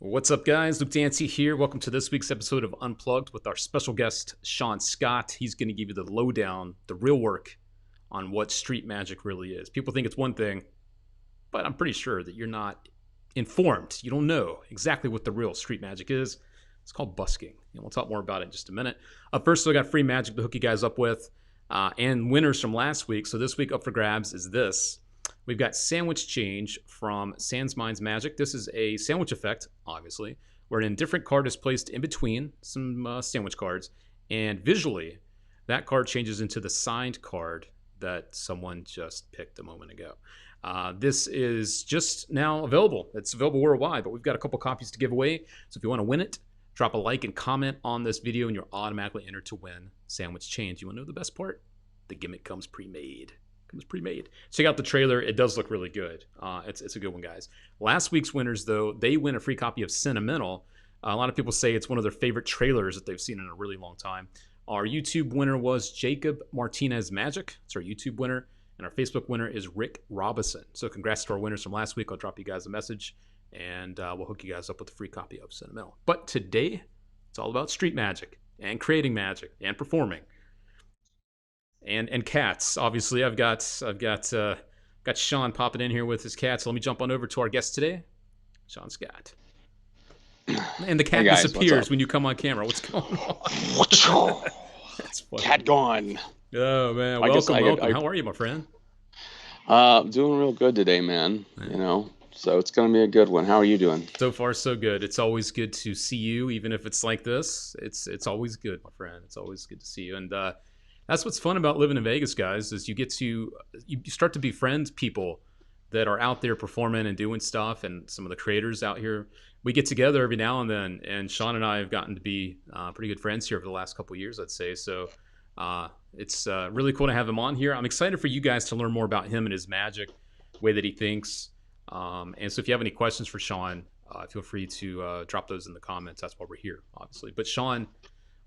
What's up, guys? Luke Dancy here. Welcome to this week's episode of Unplugged with our special guest, Sean Scott. He's going to give you the lowdown, the real work on what street magic really is. People think it's one thing, but I'm pretty sure that you're not informed. You don't know exactly what the real street magic is. It's called busking, and we'll talk more about it in just a minute. First, I got free magic to hook you guys up with, and winners from last week. So this week up for grabs is this. We've got Sandwich Change from Sans Minds Magic. This is a sandwich effect, obviously, where an indifferent card is placed in between some sandwich cards, and visually, that card changes into the signed card that someone just picked a moment ago. This is just now available. It's available worldwide, but we've got a couple copies to give away. So if you want to win it, drop a like and comment on this video, and you're automatically entered to win Sandwich Change. You want to know the best part? The gimmick comes pre-made. Check out the trailer. It does look really good. It's a good one, guys. Last week's winners, though, they win a free copy of Sentimental. A lot of people say it's one of their favorite trailers that they've seen in a really long time. Our YouTube winner was Jacob Martinez Magic. It's our YouTube winner. And our Facebook winner is Rick Robinson. So congrats to our winners from last week. I'll drop you guys a message, and we'll hook you guys up with a free copy of Sentimental. But today, it's all about street magic and creating magic and performing. And cats. Obviously, I've got Sean popping in here with his cats. So let me jump on over to our guest today, Sean Scott. And the cat disappears when you come on camera. What's going on? That's funny. Cat gone. Oh man, welcome. How are you, my friend? Doing real good today, man. You know, so it's gonna be a good one. How are you doing? So far, so good. It's always good to see you, even if it's like this. It's always good, my friend. It's always good to see you. And that's what's fun about living in Vegas, guys, is you start to befriend people that are out there performing and doing stuff, and some of the creators out here. We get together every now and then, and Sean and I have gotten to be pretty good friends here over the last couple of years, I'd say. So it's really cool to have him on here. I'm excited for you guys to learn more about him and his magic, the way that he thinks. And so if you have any questions for Sean, feel free to drop those in the comments. That's why we're here, obviously. But Sean,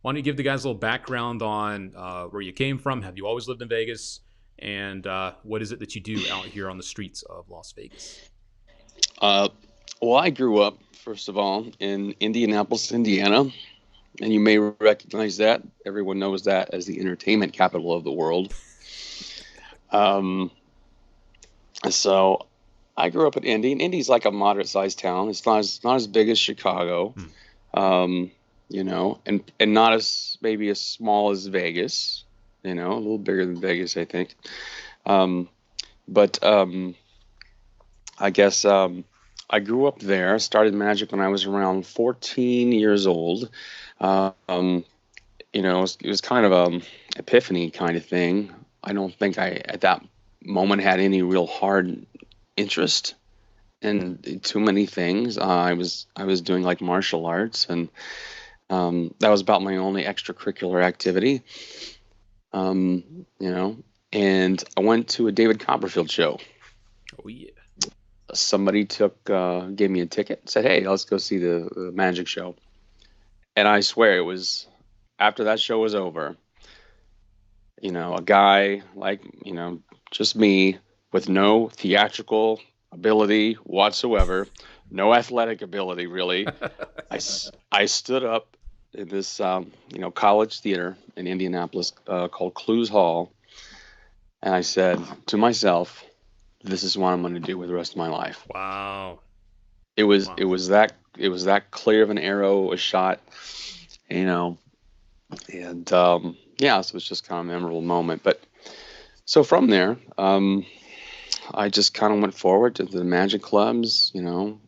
why don't you give the guys a little background on where you came from? Have you always lived in Vegas? And what is it that you do out here on the streets of Las Vegas? Well, I grew up, first of all, in Indianapolis, Indiana. And you may recognize that. Everyone knows that as the entertainment capital of the world. So I grew up in Indy. And Indy's like a moderate-sized town. It's not as big as Chicago. You know, and not as maybe as small as Vegas, you know, a little bigger than Vegas, I think. But I guess I grew up there, started magic when I was around 14 years old. You know, it was kind of a epiphany kind of thing. I don't think I, at that moment, had any real hard interest in too many things. I was doing like martial arts, and that was about my only extracurricular activity, you know, and I went to a David Copperfield show. Oh, yeah. Somebody gave me a ticket, said, hey, let's go see the magic show. And I swear it was after that show was over, you know, a guy like, you know, just me with no theatrical ability whatsoever, no athletic ability, really. I stood up in this, you know, college theater in Indianapolis called Clues Hall, and I said to myself, "This is what I'm going to do with the rest of my life." Wow! It was that clear of an arrow, a shot, you know, and yeah, so it was just kind of a memorable moment. But so from there, I just kind of went forward to the magic clubs, you know.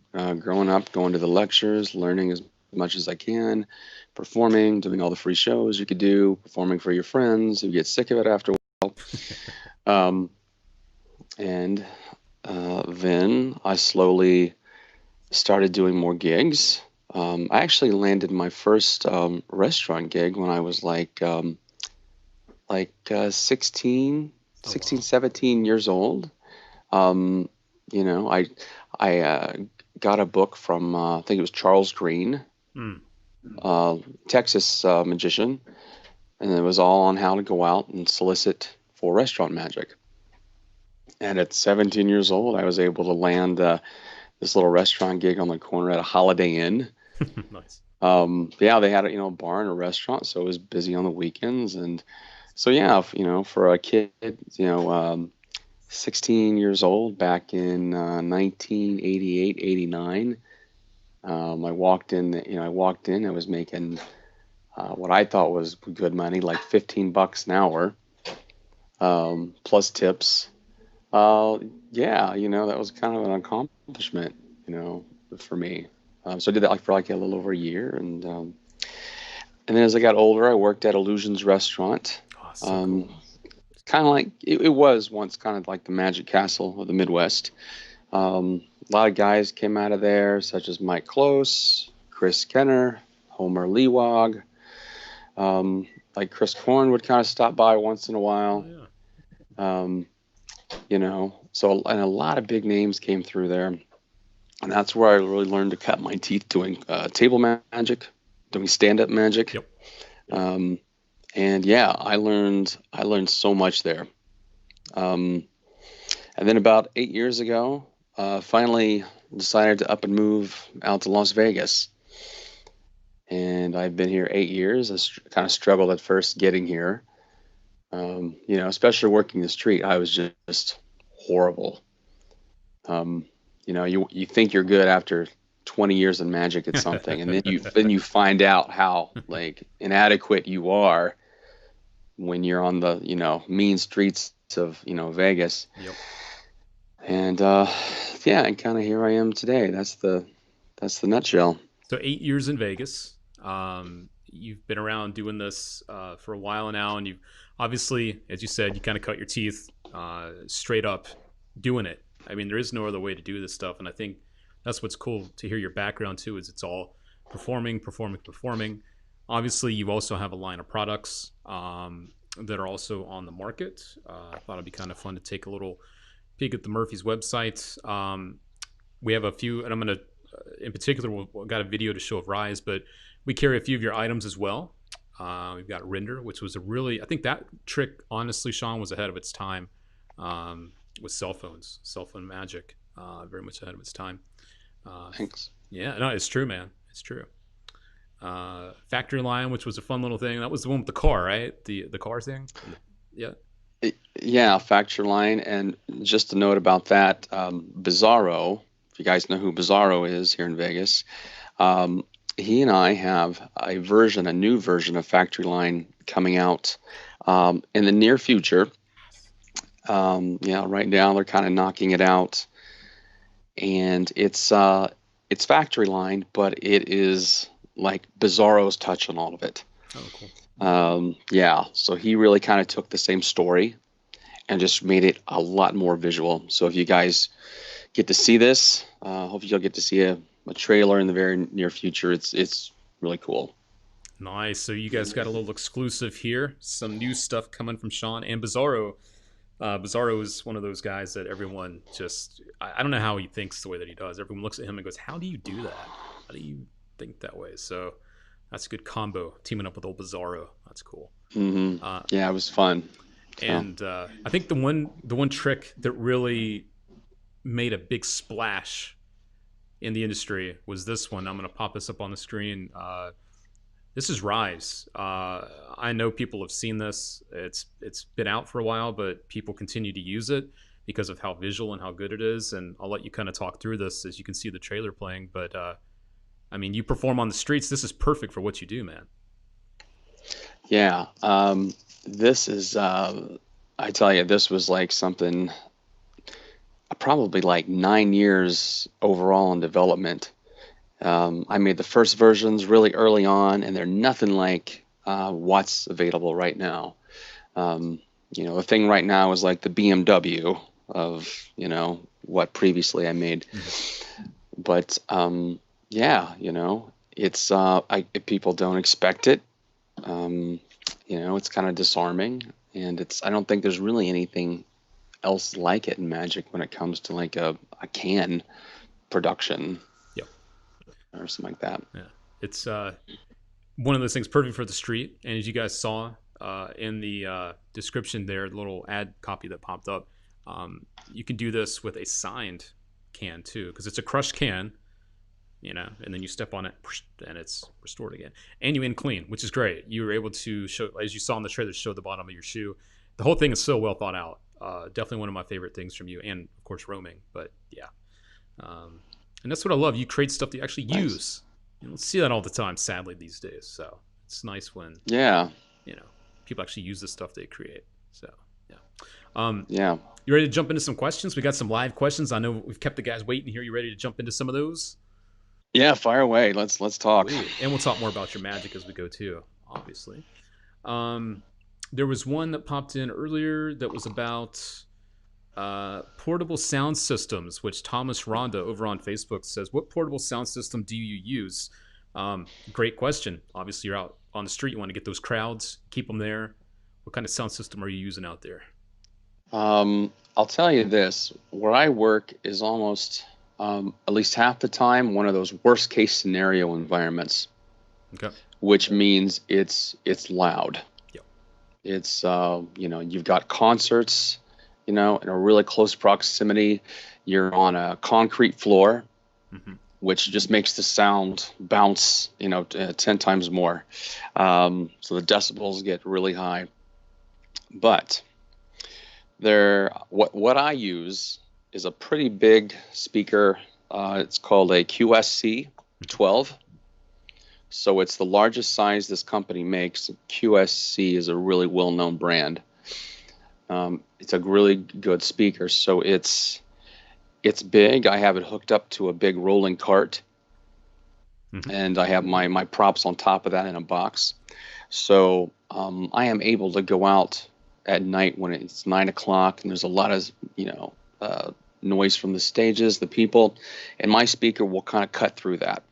Growing up, going to the lectures, learning as much as I can, performing, doing all the free shows you could do, performing for your friends. You get sick of it after a while. And then I slowly started doing more gigs. I actually landed my first restaurant gig when I was like 16, 17 years old. You know, I got a book from I think it was Charles Green, Texas magician, and it was all on how to go out and solicit for restaurant magic. And at 17 years old, I was able to land this little restaurant gig on the corner at a Holiday Inn. Nice. Yeah, they had a bar and a restaurant, so it was busy on the weekends, and so yeah, for a kid, 16 years old back in 1988, 89. I walked in. I was making what I thought was good money, like $15 an hour, plus tips. Yeah, that was kind of an accomplishment, for me. So I did that for like a little over a year, and then as I got older, I worked at Illusions Restaurant. Oh, so Um, cool. Kind of like it was once, kind of like the Magic Castle of the Midwest. A lot of guys came out of there, such as Mike Close, Chris Kenner, Homer Lewog. Um, like Chris Korn would kind of stop by once in a Oh while. yeah. Um, so and a lot of big names came through there, and that's where I really learned to cut my teeth doing table magic, doing stand-up magic. Yep. Um, and yeah, I learned so much there. Um, and then about 8 years ago, finally decided to up and move out to Las Vegas. And I've been here 8 years. Kind of struggled at first getting here. Especially working the street, I was just horrible. Um, you think you're good after 20 years in magic at something, and then you find out how like inadequate you are when you're on the mean streets of Vegas. Yep. And yeah, and kind of here I am today. That's the nutshell. So 8 years in Vegas. You've been around doing this for a while now, and you've obviously, as you said, you kind of cut your teeth straight up doing it. I mean, there is no other way to do this stuff, and I think that's what's cool to hear your background too. Is it's all performing, performing, performing. Obviously, you also have a line of products that are also on the market. I thought it'd be kind of fun to take a little peek at the Murphy's website. We have a few, and I'm going to, in particular, we've got a video to show of Rise, but we carry a few of your items as well. We've got Render, which was a really, I think that trick, honestly, Sean, was ahead of its time with cell phones, cell phone magic, very much ahead of its time. Thanks. Yeah, no, it's true, man. It's true. Factory Line, which was a fun little thing. That was the one with the car, right? The car thing. Yeah. Yeah, Factor Line. And just a note about that, Bizarro, if you guys know who Bizarro is here in Vegas, he and I have a new version of Factory Line coming out in the near future. Yeah, right now they're kind of knocking it out, and it's Factory Line, but it is like Bizarro's touch on all of it. Oh, cool. Yeah, so he really kind of took the same story and just made it a lot more visual. So if you guys get to see this, hopefully you'll get to see a trailer in the very near future. It's really cool. Nice. So you guys got a little exclusive here. Some new stuff coming from Sean and Bizarro. Bizarro is one of those guys that everyone just, I don't know how he thinks the way that he does. Everyone looks at him and goes, how do you do that? How do you think that way? So that's a good combo, teaming up with old Bizarro. That's cool. Yeah, it was fun. And I think the one trick that really made a big splash in the industry was this one. I'm going to pop this up on the screen. This is Rise. I know people have seen this. It's been out for a while, but people continue to use it because of how visual and how good it is. And I'll let you kind of talk through this as you can see the trailer playing. But I mean, you perform on the streets. This is perfect for what you do, man. Yeah, this is. I tell you, this was like something. Probably like 9 years overall in development. I made the first versions really early on, and they're nothing like what's available right now. The thing right now is like the BMW of what previously I made. But yeah, it's people don't expect it. It's kind of disarming, and I don't think there's really anything else like it in Magic when it comes to like a can production. Yep. Or something like that. Yeah, it's one of those things perfect for the street. And as you guys saw in the description there, the little ad copy that popped up, you can do this with a signed can too, because it's a crushed can, and then you step on it and it's restored again. And you in clean, which is great. You were able to show, as you saw in the trailer, show the bottom of your shoe. The whole thing is so well thought out. Definitely one of my favorite things from you, and of course roaming. But yeah, and that's what I love. You create stuff that you actually use. You don't see that all the time, sadly, these days. So it's nice when people actually use the stuff they create. So yeah. You ready to jump into some questions? We got some live questions. I know we've kept the guys waiting here. You ready to jump into some of those? Yeah, fire away. Let's talk. Sweet. And we'll talk more about your magic as we go too, obviously. There was one that popped in earlier that was about portable sound systems, which Thomas Ronda over on Facebook says, what portable sound system do you use? Great question. Obviously, you're out on the street. You want to get those crowds, keep them there. What kind of sound system are you using out there? I'll tell you this. Where I work is almost, at least half the time, one of those worst case scenario environments. Okay. Which means it's loud. Yep. It's, you've got concerts, in a really close proximity. You're on a concrete floor, which just makes the sound bounce, 10 times more. So the decibels get really high. But what I use is a pretty big speaker. It's called a QSC 12. So it's the largest size this company makes. QSC is a really well-known brand. It's a really good speaker. So it's big. I have it hooked up to a big rolling cart, and I have my props on top of that in a box. So I am able to go out at night when it's 9 o'clock and there's a lot of noise from the stages, the people, and my speaker will kind of cut through that.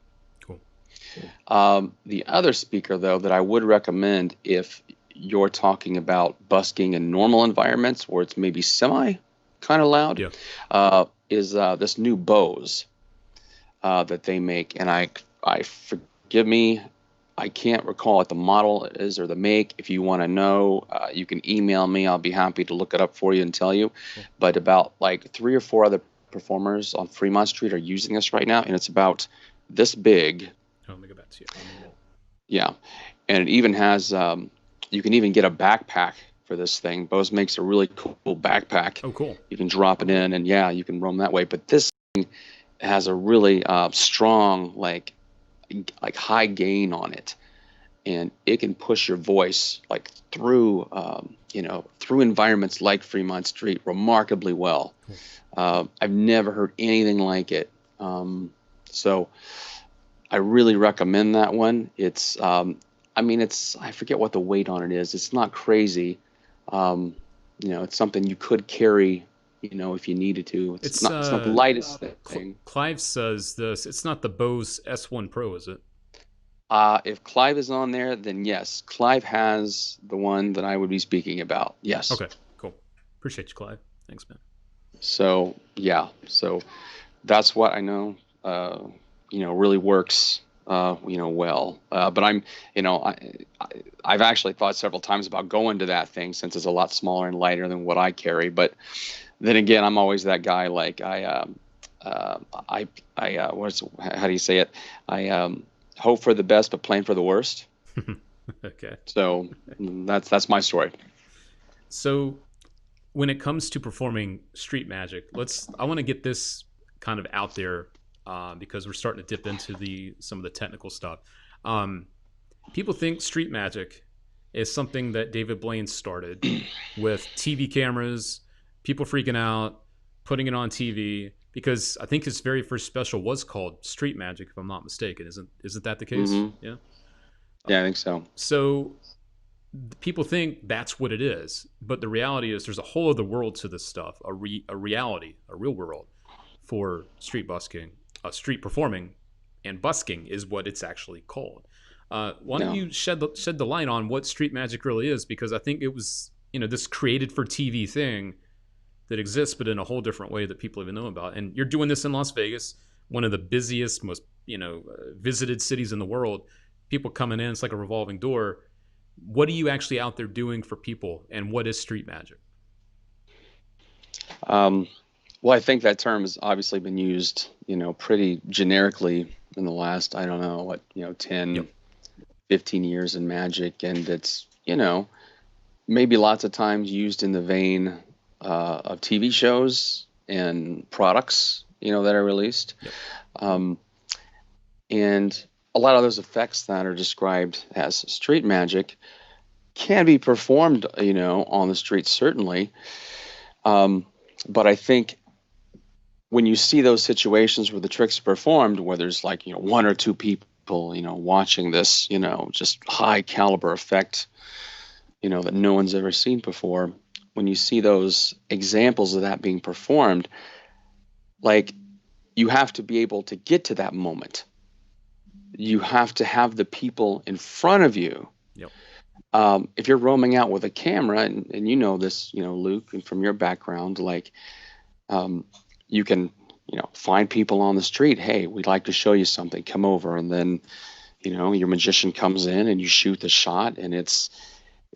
The other speaker, though, that I would recommend if you're talking about busking in normal environments where it's maybe semi kind of loud, is this new Bose that they make. And I forgive me, I can't recall what the model is or the make. If you want to know, you can email me. I'll be happy to look it up for you and tell you. But about like 3 or 4 other performers on Fremont Street are using this right now, and it's about this big. Let me go back to you. Yeah, and it even has. You can even get a backpack for this thing. Bose makes a really cool backpack. Oh, cool! You can drop it in, and you can roam that way. But this thing has a really strong, like high gain on it, and it can push your voice like through, through environments like Fremont Street remarkably well. I've never heard anything like it. So I really recommend that one. It's, I forget what the weight on it is. It's not crazy. It's something you could carry, if you needed to. It's not the lightest thing. Clive says this. It's not the Bose S1 Pro, is it? If Clive is on there, then yes. Clive has the one that I would be speaking about. Yes. Okay, cool. Appreciate you, Clive. Thanks, man. So, yeah. So that's what I know, really works, well. But I've actually thought several times about going to that thing since it's a lot smaller and lighter than what I carry. But then again, I'm always that guy. Like how do you say it? I hope for the best, but plan for the worst. Okay. So that's my story. So when it comes to performing street magic, I want to get this kind of out there because we're starting to dip into some of the technical stuff. People think street magic is something that David Blaine started with TV cameras, people freaking out, putting it on TV, because I think his very first special was called Street Magic, if I'm not mistaken. Isn't that the case? Mm-hmm. Yeah? Yeah, I think so. So people think that's what it is, but the reality is there's a whole other world to this stuff, a reality, a real world for street busking, street performing, and busking is what it's actually called. Why don't you shed the light on what street magic really is? Because I think it was, this created for TV thing that exists, but in a whole different way that people even know about. And you're doing this in Las Vegas, one of the busiest, most, visited cities in the world. People coming in, it's like a revolving door. What are you actually out there doing for people, and what is street magic? Well, I think that term has obviously been used, pretty generically in the last, I don't know, 10, Yep. 15 years in magic. And it's, maybe lots of times used in the vein of TV shows and products, that are released. Yep. Um, and a lot of those effects that are described as street magic can be performed, on the street, certainly. But I think when you see those situations where the tricks are performed, where there's like, one or two people, watching this, just high caliber effect, that no one's ever seen before, when you see those examples of that being performed, like, you have to be able to get to that moment. You have to have the people in front of you. Yep. If you're roaming out with a camera, and you know this, Luke, and from your background, like, you can, find people on the street. Hey, we'd like to show you something. Come over. And then, your magician comes in and you shoot the shot, and it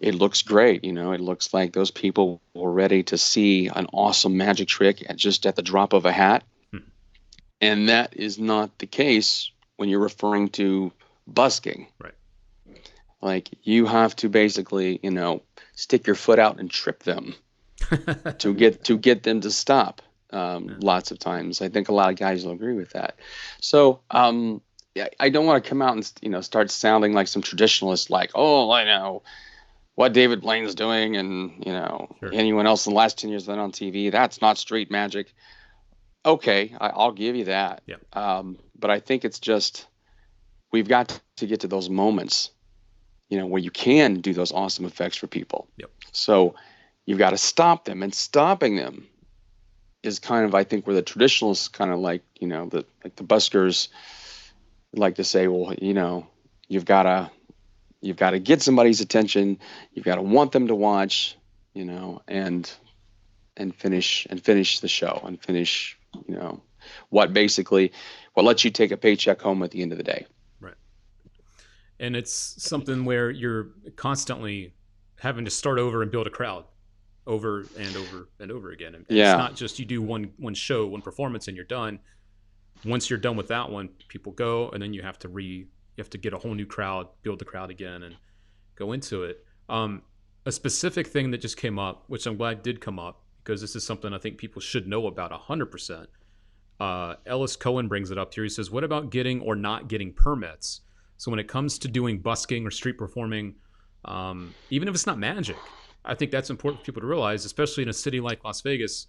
looks great. It looks like those people were ready to see an awesome magic trick just at the drop of a hat. Hmm. And that is not the case when you're referring to busking. Right. Like, you have to basically, stick your foot out and trip them to get them to stop. Lots of times, I think a lot of guys will agree with that. So, I don't want to come out and start sounding like some traditionalist, like, oh, I know what David Blaine's doing, and Sure. anyone else in the last 10 years been on TV. That's not street magic. Okay, I'll give you that. Yeah. But I think it's just, we've got to get to those moments, where you can do those awesome effects for people. Yep. So you've got to stop them, and stopping them is kind of, I think, where the traditionalists kind of like, the buskers like to say, well, you've got to get somebody's attention. You've got to want them to watch, and finish the show, and finish, what lets you take a paycheck home at the end of the day. Right. And it's something where you're constantly having to start over and build a crowd over and over and over again. And Yeah. It's not just you do one show, one performance, and you're done. Once you're done with that one, people go, and then you have to get a whole new crowd, build the crowd again, and go into it. A specific thing that just came up, which I'm glad did come up, because this is something I think people should know about 100%. Ellis Cohen brings it up here. He says, what about getting or not getting permits? So when it comes to doing busking or street performing, even if it's not magic, I think that's important for people to realize, especially in a city like Las Vegas.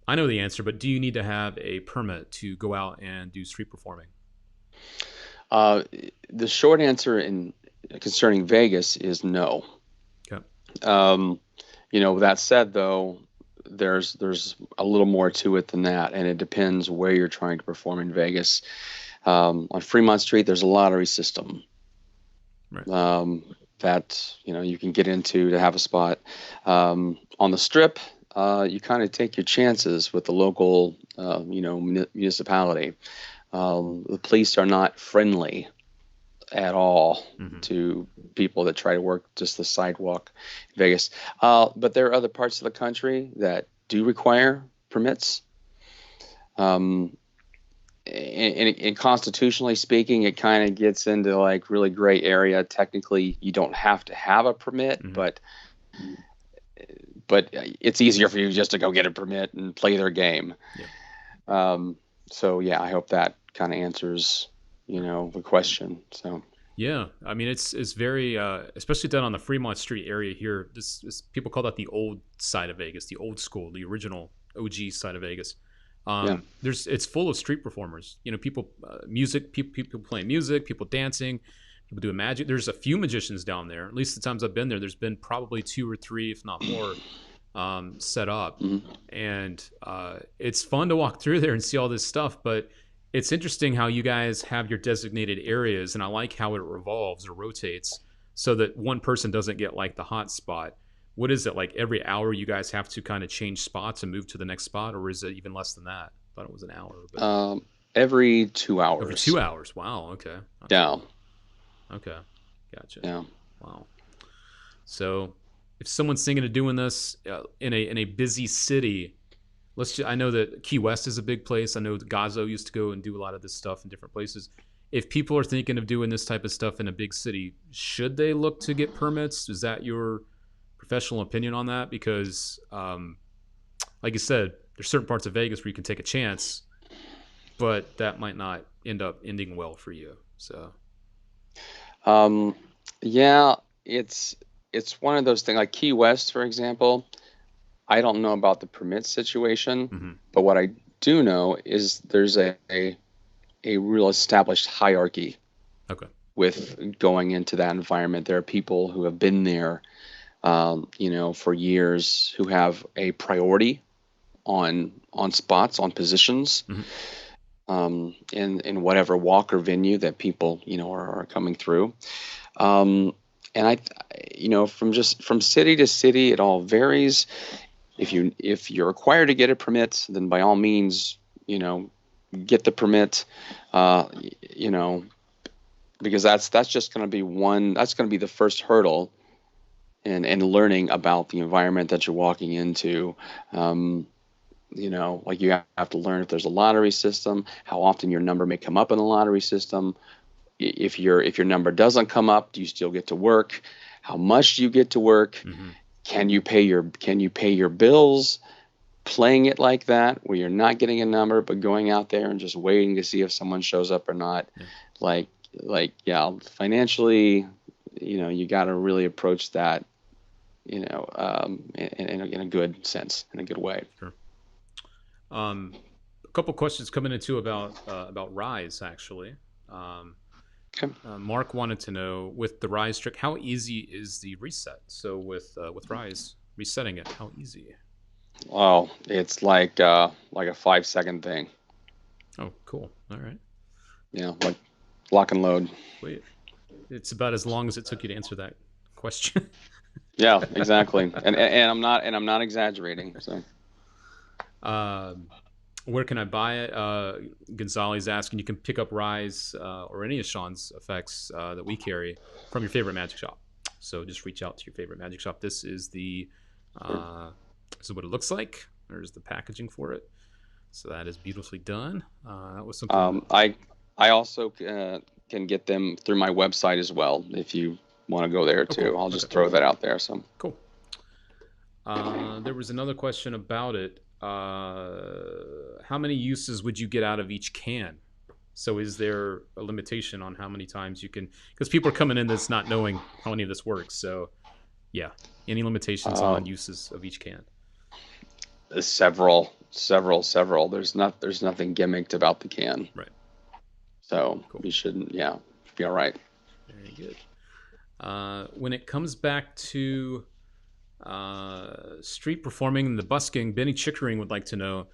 I know the answer, but do you need to have a permit to go out and do street performing? The short answer concerning Vegas is no. Okay. That said, though, there's a little more to it than that, and it depends where you're trying to perform in Vegas. On Fremont Street, there's a lottery system. Right. That you can get into to have a spot. On the Strip, you kind of take your chances with the local, municipality. The police are not friendly at all to people that try to work just the sidewalk in Vegas. But there are other parts of the country that do require permits. And constitutionally speaking, it kind of gets into like really gray area. Technically, you don't have to have a permit, but it's easier for you just to go get a permit and play their game. Yeah. So yeah, I hope that kind of answers, the question. So yeah, I mean it's very especially down on the Fremont Street area here. This people call that the old side of Vegas, the old school, the original OG side of Vegas. It's full of street performers. People, music, people playing music, people dancing, people doing magic. There's a few magicians down there. At least the times I've been there, there's been probably 2 or 3, if not more, set up. And it's fun to walk through there and see all this stuff. But it's interesting how you guys have your designated areas, and I like how it revolves or rotates so that one person doesn't get like the hot spot. What is it, like every hour you guys have to kind of change spots and move to the next spot, or is it even less than that? I thought it was an hour. But... every 2 hours. Every 2 hours. Wow. Okay. Yeah. Okay. Gotcha. Yeah. Wow. So if someone's thinking of doing this in a busy city, I know that Key West is a big place. I know that Gazo used to go and do a lot of this stuff in different places. If people are thinking of doing this type of stuff in a big city, should they look to get permits? Is that your professional opinion on that? Because, like you said, there's certain parts of Vegas where you can take a chance, but that might not end up ending well for you. So, Yeah, it's one of those things like Key West, for example. I don't know about the permit situation, mm-hmm. but what I do know is there's a real established hierarchy Okay. with going into that environment. There are people who have been there, for years, who have a priority on spots, on positions, Mm-hmm. in whatever walk or venue that people are coming through. And from city to city, it all varies. If you're required to get a permit, then by all means, get the permit. Uh, you know, because that's just going to be that's going to be the first hurdle in learning about the environment that you're walking into. Like you have to learn if there's a lottery system, how often your number may come up in the lottery system. If your number doesn't come up, do you still get to work? How much do you get to work? Mm-hmm. Can you pay your bills playing it like that, where you're not getting a number but going out there and just waiting to see if someone shows up or not? Yeah. Yeah, financially, you got to really approach that, in a good sense, in a good way. Sure. A couple questions coming into about Rise actually. Okay. Mark wanted to know, with the Rise trick, how easy is the reset? So with Rise, resetting it, how easy? Well, it's like a 5-second thing. Oh, cool. All right. Like lock and load. Wait, it's about as long as it took you to answer that question. Yeah, exactly. and I'm not exaggerating. So, where can I buy it? Gonzalez asking. You can pick up Rise or any of Sean's effects that we carry from your favorite magic shop. So just reach out to your favorite magic shop. This is this is what it looks like. There's the packaging for it. So that is beautifully done. That was something. I also can get them through my website as well if you want to go there too. Cool. I'll just throw that out there. So cool. There was another question about it. How many uses would you get out of each can? So is there a limitation on how many times you can? Because people are coming in that's not knowing how any of this works. So yeah, any limitations on uses of each can? Several. There's nothing gimmicked about the can. Right. So cool. You shouldn't. Yeah, be all right. Very good. When it comes back to street performing and the busking, Benny Chickering would like to know,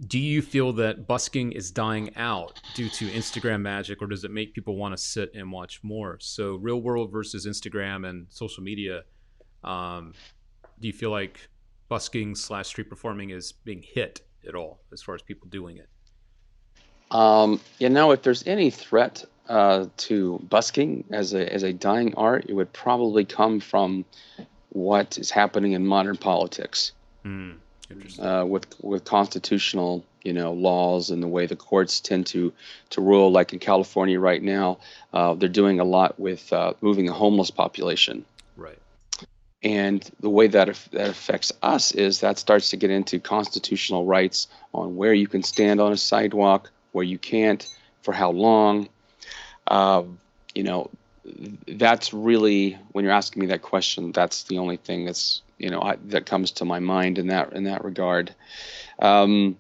do you feel that busking is dying out due to Instagram magic, or does it make people want to sit and watch more? So real world versus Instagram and social media, do you feel like busking / street performing is being hit at all as far as people doing it? If there's any threat to busking as a dying art, it would probably come from what is happening in modern politics. Interesting. With constitutional laws and the way the courts tend to rule, like in California right now, they're doing a lot with moving a homeless population. Right. And the way that affects us is that starts to get into constitutional rights on where you can stand on a sidewalk, where you can't, for how long. That's really, when you're asking me that question, that's the only thing that's that comes to my mind in that regard. The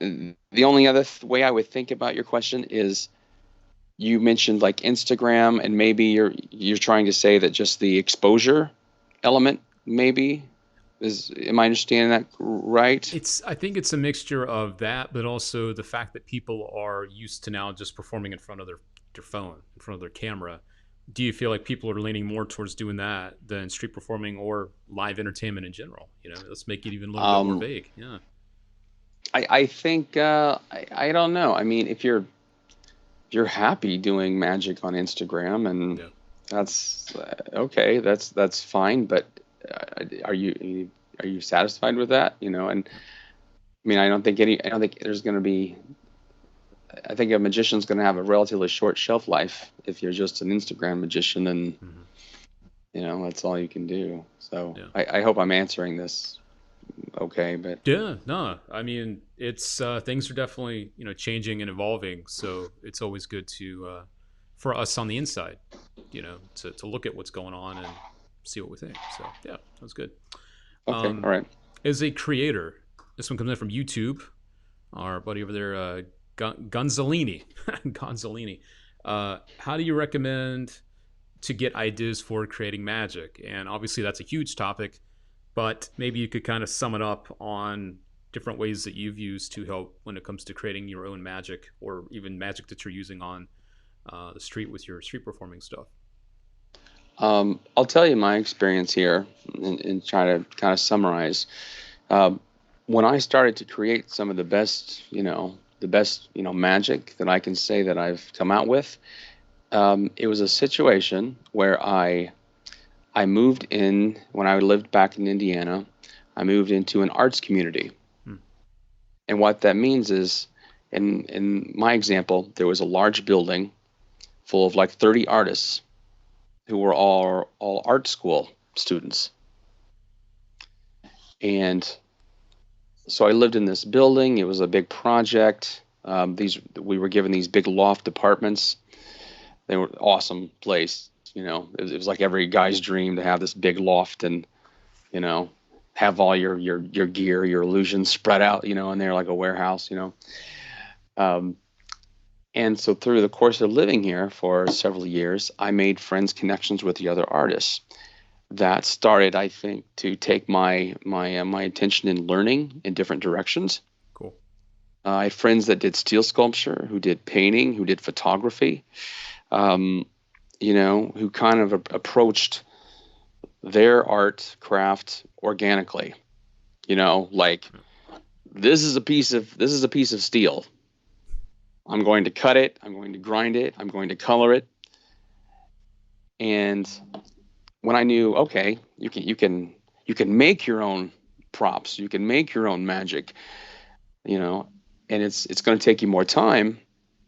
only other way I would think about your question is, you mentioned like Instagram, and maybe you're trying to say that just the exposure element maybe am I understanding that right? I think it's a mixture of that, but also the fact that people are used to now just performing in front of their phone, in front of their camera. Do you feel like people are leaning more towards doing that than street performing or live entertainment in general? Let's make it even a little bit more vague. Yeah. I think I don't know. I mean, if you're happy doing magic on Instagram, and that's okay, that's fine. But are you satisfied with that? And I mean, I don't think there's going to be. I think a magician's going to have a relatively short shelf life if you're just an Instagram magician, and Hmm. that's all you can do. So Yeah. I hope I'm answering this okay, but Yeah, no, I mean it's things are definitely changing and evolving, so it's always good to for us on the inside, to look at what's going on and see what we think. So yeah, that's good. okay, all Um, right. as a creator, this one comes in from YouTube. Our buddy over there, Gonzalini, Gonzalini. How do you recommend to get ideas for creating magic? And obviously that's a huge topic, but maybe you could kind of sum it up on different ways that you've used to help when it comes to creating your own magic or even magic that you're using on the street with your street performing stuff. I'll tell you my experience here and try to kind of summarize. Um, when I started to create some of the best, magic that I can say that I've come out with, it was a situation where I moved in when I lived back in Indiana. I moved into an arts community, Hmm. and what that means is, in my example, there was a large building full of like 30 artists who were all art school students, and so I lived in this building. It was a big project. These we were given these big loft apartments. They were awesome place. It was like every guy's dream to have this big loft and you know have all your gear, your illusions spread out, in there like a warehouse. Um, and so through the course of living here for several years, I made friends, connections with the other artists. That started, I think, to take my attention in learning in different directions. Cool. I had friends that did steel sculpture, who did painting, who did photography, um, who kind of approached their art craft organically. Like this is a piece of steel. I'm going to cut it. I'm going to grind it. I'm going to color it. And when I knew, okay, you can make your own props. You can make your own magic. You know, and it's going to take you more time,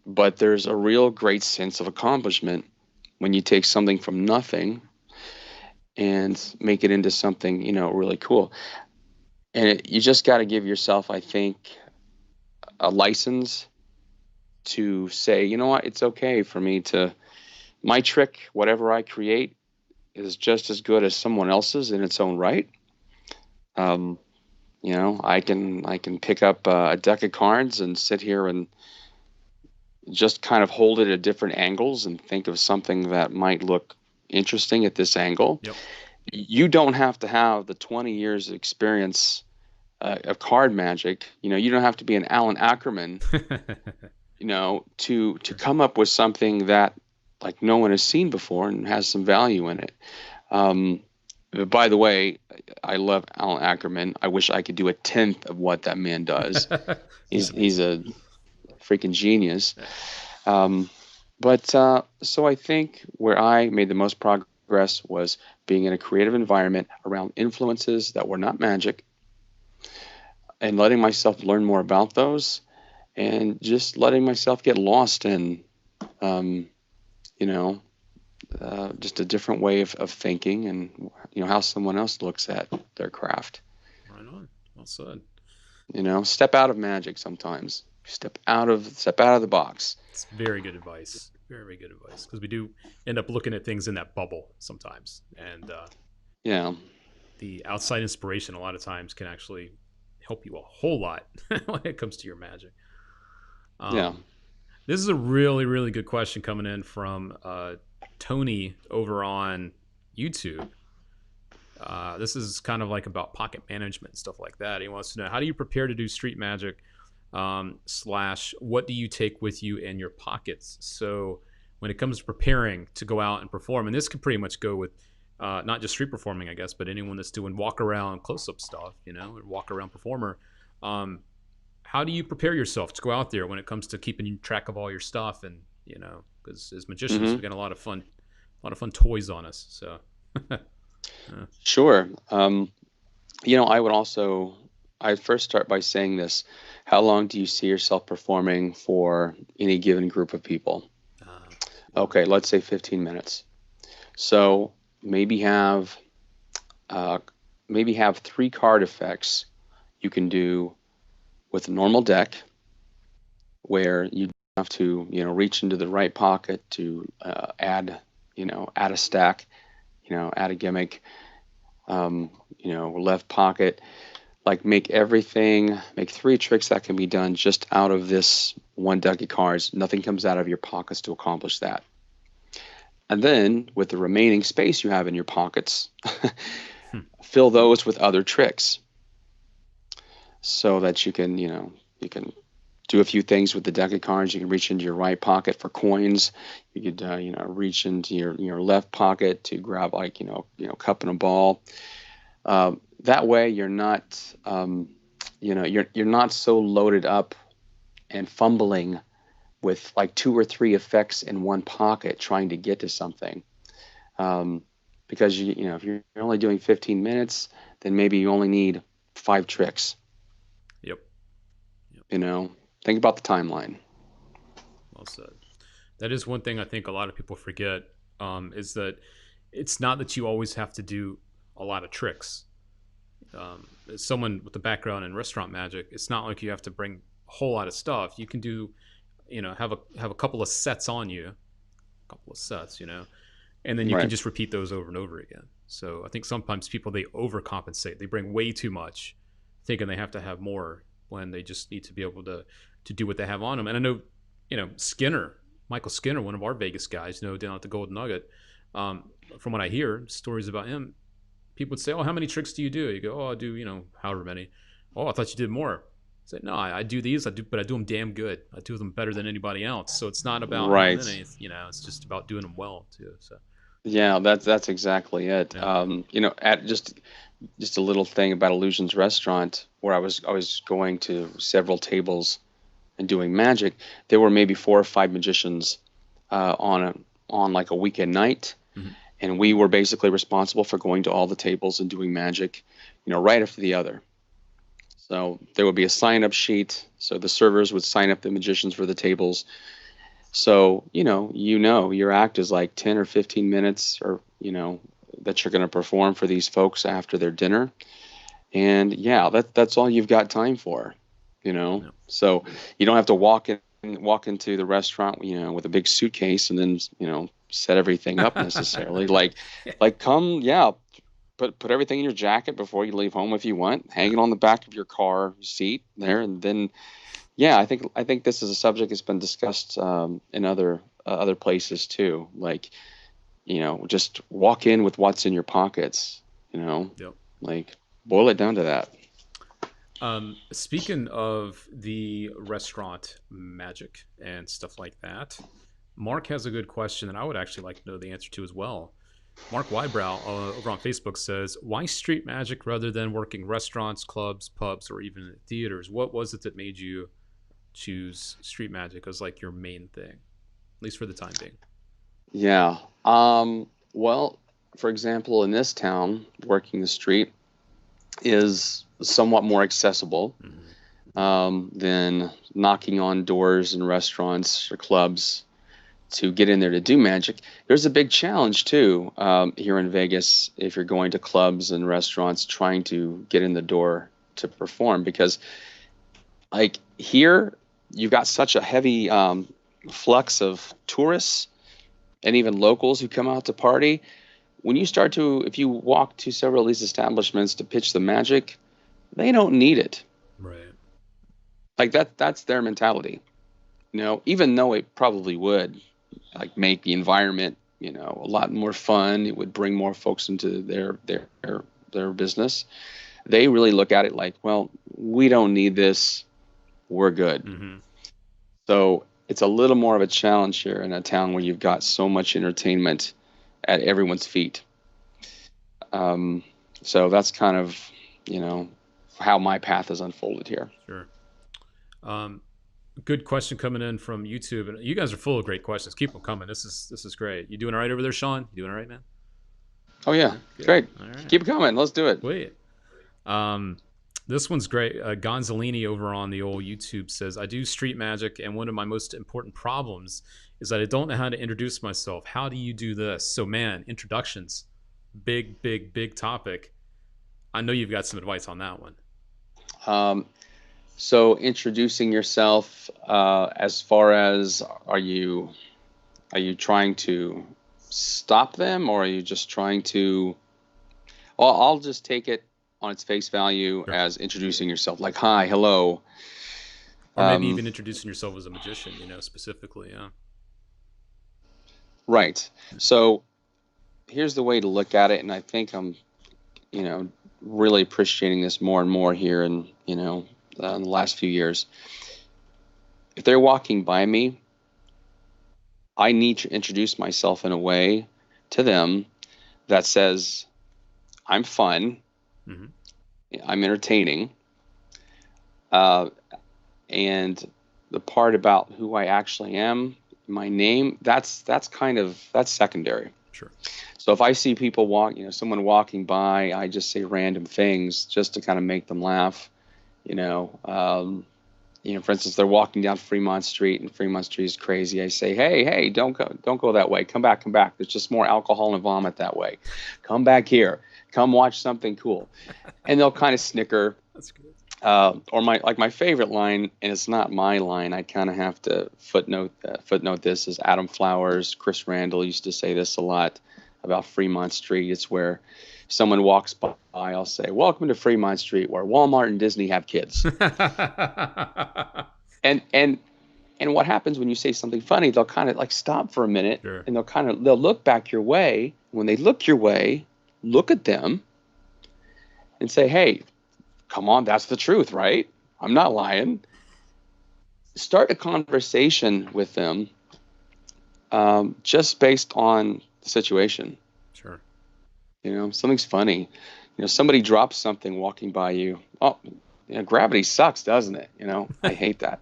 but there's a real great sense of accomplishment when you take something from nothing and make it into something, really cool. And you just got to give yourself, I think, a license to say, you know what, it's okay for me to, my trick, whatever I create, is just as good as someone else's in its own right. Um, I can pick up a deck of cards and sit here and just kind of hold it at different angles and think of something that might look interesting at this angle. Yep. You don't have to have the 20 years of experience of card magic. You don't have to be an Alan Ackerman, to come up with something that like no one has seen before and has some value in it. Um, by the way, I love Alan Ackerman. I wish I could do a tenth of what that man does. He's He's amazing. a freaking genius. Yeah. Um, but so I think where I made the most progress was being in a creative environment around influences that were not magic and letting myself learn more about those and just letting myself get lost in, um, you know, just a different way of thinking and, how someone else looks at their craft. Right on. Well said. Step out of magic sometimes. Step out of the box. It's very good advice. Very, very good advice because we do end up looking at things in that bubble sometimes, and Yeah. the outside inspiration a lot of times can actually help you a whole lot when it comes to your magic. Yeah. Um, this is a really, really good question coming in from Tony over on YouTube. This is kind of like about pocket management and stuff like that. He wants to know, how do you prepare to do street magic? Slash, what do you take with you in your pockets? So when it comes to preparing to go out and perform, and this could pretty much go with not just street performing, I guess, but anyone that's doing walk around close up stuff, or walk around performer. Um, how do you prepare yourself to go out there when it comes to keeping track of all your stuff? And because as magicians, Hmm. we got a lot of fun toys on us. So, Sure. I would also I'd first start by saying this. How long do you see yourself performing for any given group of people? Uh, Okay, let's say 15 minutes. So maybe have uh, maybe have three card effects you can do with a normal deck, where you have to, reach into the right pocket to add, add a stack, add a gimmick, left pocket, like make three tricks that can be done just out of this one deck of cards. Nothing comes out of your pockets to accomplish that. And then with the remaining space you have in your pockets, hmm. fill those with other tricks so that you can do a few things with the deck of cards. You can reach into your right pocket for coins. You could, reach into your left pocket to grab like, cup and a ball. That way you're not, you're not so loaded up and fumbling with like two or three effects in one pocket trying to get to something. Because if you're only doing 15 minutes, then maybe you only need 5 tricks. Yep. Think about the timeline. Well said. That is one thing I think a lot of people forget, is that it's not that you always have to do a lot of tricks. As someone with a background in restaurant magic, it's not like you have to bring a whole lot of stuff. You can do, have a couple of sets on you, a couple of sets, and then you can Right. just repeat those over and over again. So I think sometimes people, they overcompensate. They bring way too much, thinking they have to have more when they just need to be able to do what they have on them. And I know, Michael Skinner, one of our Vegas guys, down at the Golden Nugget. From what I hear, stories about him, people would say, "Oh, how many tricks do you do?" You go, "Oh, I do, however many." "Oh, I thought you did more." I say, "No, I do these. But I do them damn good. I do them better than anybody else. So it's not about how Right. many, it's just about doing them well too." So Yeah, that's exactly it. yeah, At just a little thing about Illusions Restaurant, where I was going to several tables and doing magic. There were maybe 4 or 5 magicians on like a weekend night, mm-hmm. and we were basically responsible for going to all the tables and doing magic, right after the other. So there would be a sign-up sheet. So the servers would sign up the magicians for the tables. So your act is like 10 or 15 minutes, or that you're going to perform for these folks after their dinner. And yeah, that's all you've got time for. Yeah. So you don't have to walk into the restaurant, with a big suitcase and then, set everything up necessarily. Like come, yeah, put everything in your jacket before you leave home if you want. Hang it on the back of your car seat there, and then yeah, I think this is a subject that's been discussed in other places too. Like, just walk in with what's in your pockets. Yep. Like boil it down to that. Speaking of the restaurant magic and stuff like that, Mark has a good question that I would actually like to know the answer to as well. Mark Wybrow over on Facebook says, "Why street magic rather than working restaurants, clubs, pubs, or even theaters? What was it that made you choose street magic as like your main thing, at least for the time being?" Yeah. Well, for example, in this town, working the street is somewhat more accessible Mm-hmm. than knocking on doors in restaurants or clubs to get in there to do magic. There's a big challenge too here in Vegas if you're going to clubs and restaurants trying to get in the door to perform, because like here you've got such a heavy flux of tourists and even locals who come out to party. If you walk to several of these establishments to pitch the magic, they don't need it. Right. Like that's their mentality. Even though it probably would like make the environment, a lot more fun. It would bring more folks into their business. They really look at it like, well, we don't need this. We're good. Mm-hmm. So it's a little more of a challenge here in a town where you've got so much entertainment at everyone's feet. Um, so that's kind of, how my path has unfolded here. Sure. Um, Good question coming in from YouTube, and you guys are full of great questions. Keep them coming. This is great. You doing all right over there, Sean? You doing all right, man? Oh yeah, Good. great. All right. Keep it coming. Let's do it. Wait. Um, This one's great. Gonzalini over on the old YouTube says, I do street magic, and one of my most important problems is that I don't know how to introduce myself. How do you do this? So, man, introductions, big, big, big topic. I know you've got some advice on that one. So introducing yourself, as far as are you trying to stop them, or are you just trying to? Well, I'll just take it on its face value Sure. as introducing yourself, like, hi, hello. Or maybe even introducing yourself as a magician, specifically. Yeah. Right. So here's the way to look at it, and I think I'm, really appreciating this more and more here, and in the last few years. If they're walking by me, I need to introduce myself in a way to them that says, I'm fun, Mm-hmm. I'm entertaining, and the part about who I actually am, my name, that's secondary. Sure. So if I see people someone walking by, I just say random things just to kind of make them laugh. For instance, they're walking down Fremont Street, and Fremont Street is crazy. I say, hey, don't go that way. Come back. There's just more alcohol and vomit that way. Come back here. Come watch something cool. And they'll kind of snicker. That's good. Or my favorite line, and it's not my line. I kind of have to footnote this, is Adam Flowers, Chris Randall used to say this a lot about Fremont Street. It's where someone walks by, I'll say, welcome to Fremont Street, where Walmart and Disney have kids. And what happens when you say something funny, they'll kind of like stop for a minute. Sure. And they'll look back your way. When they look your way, look at them and say, hey, come on, that's the truth, right? I'm not lying. Start a conversation with them, just based on the situation. Sure. Something's funny. Somebody drops something walking by you. Oh, gravity sucks, doesn't it? I hate that.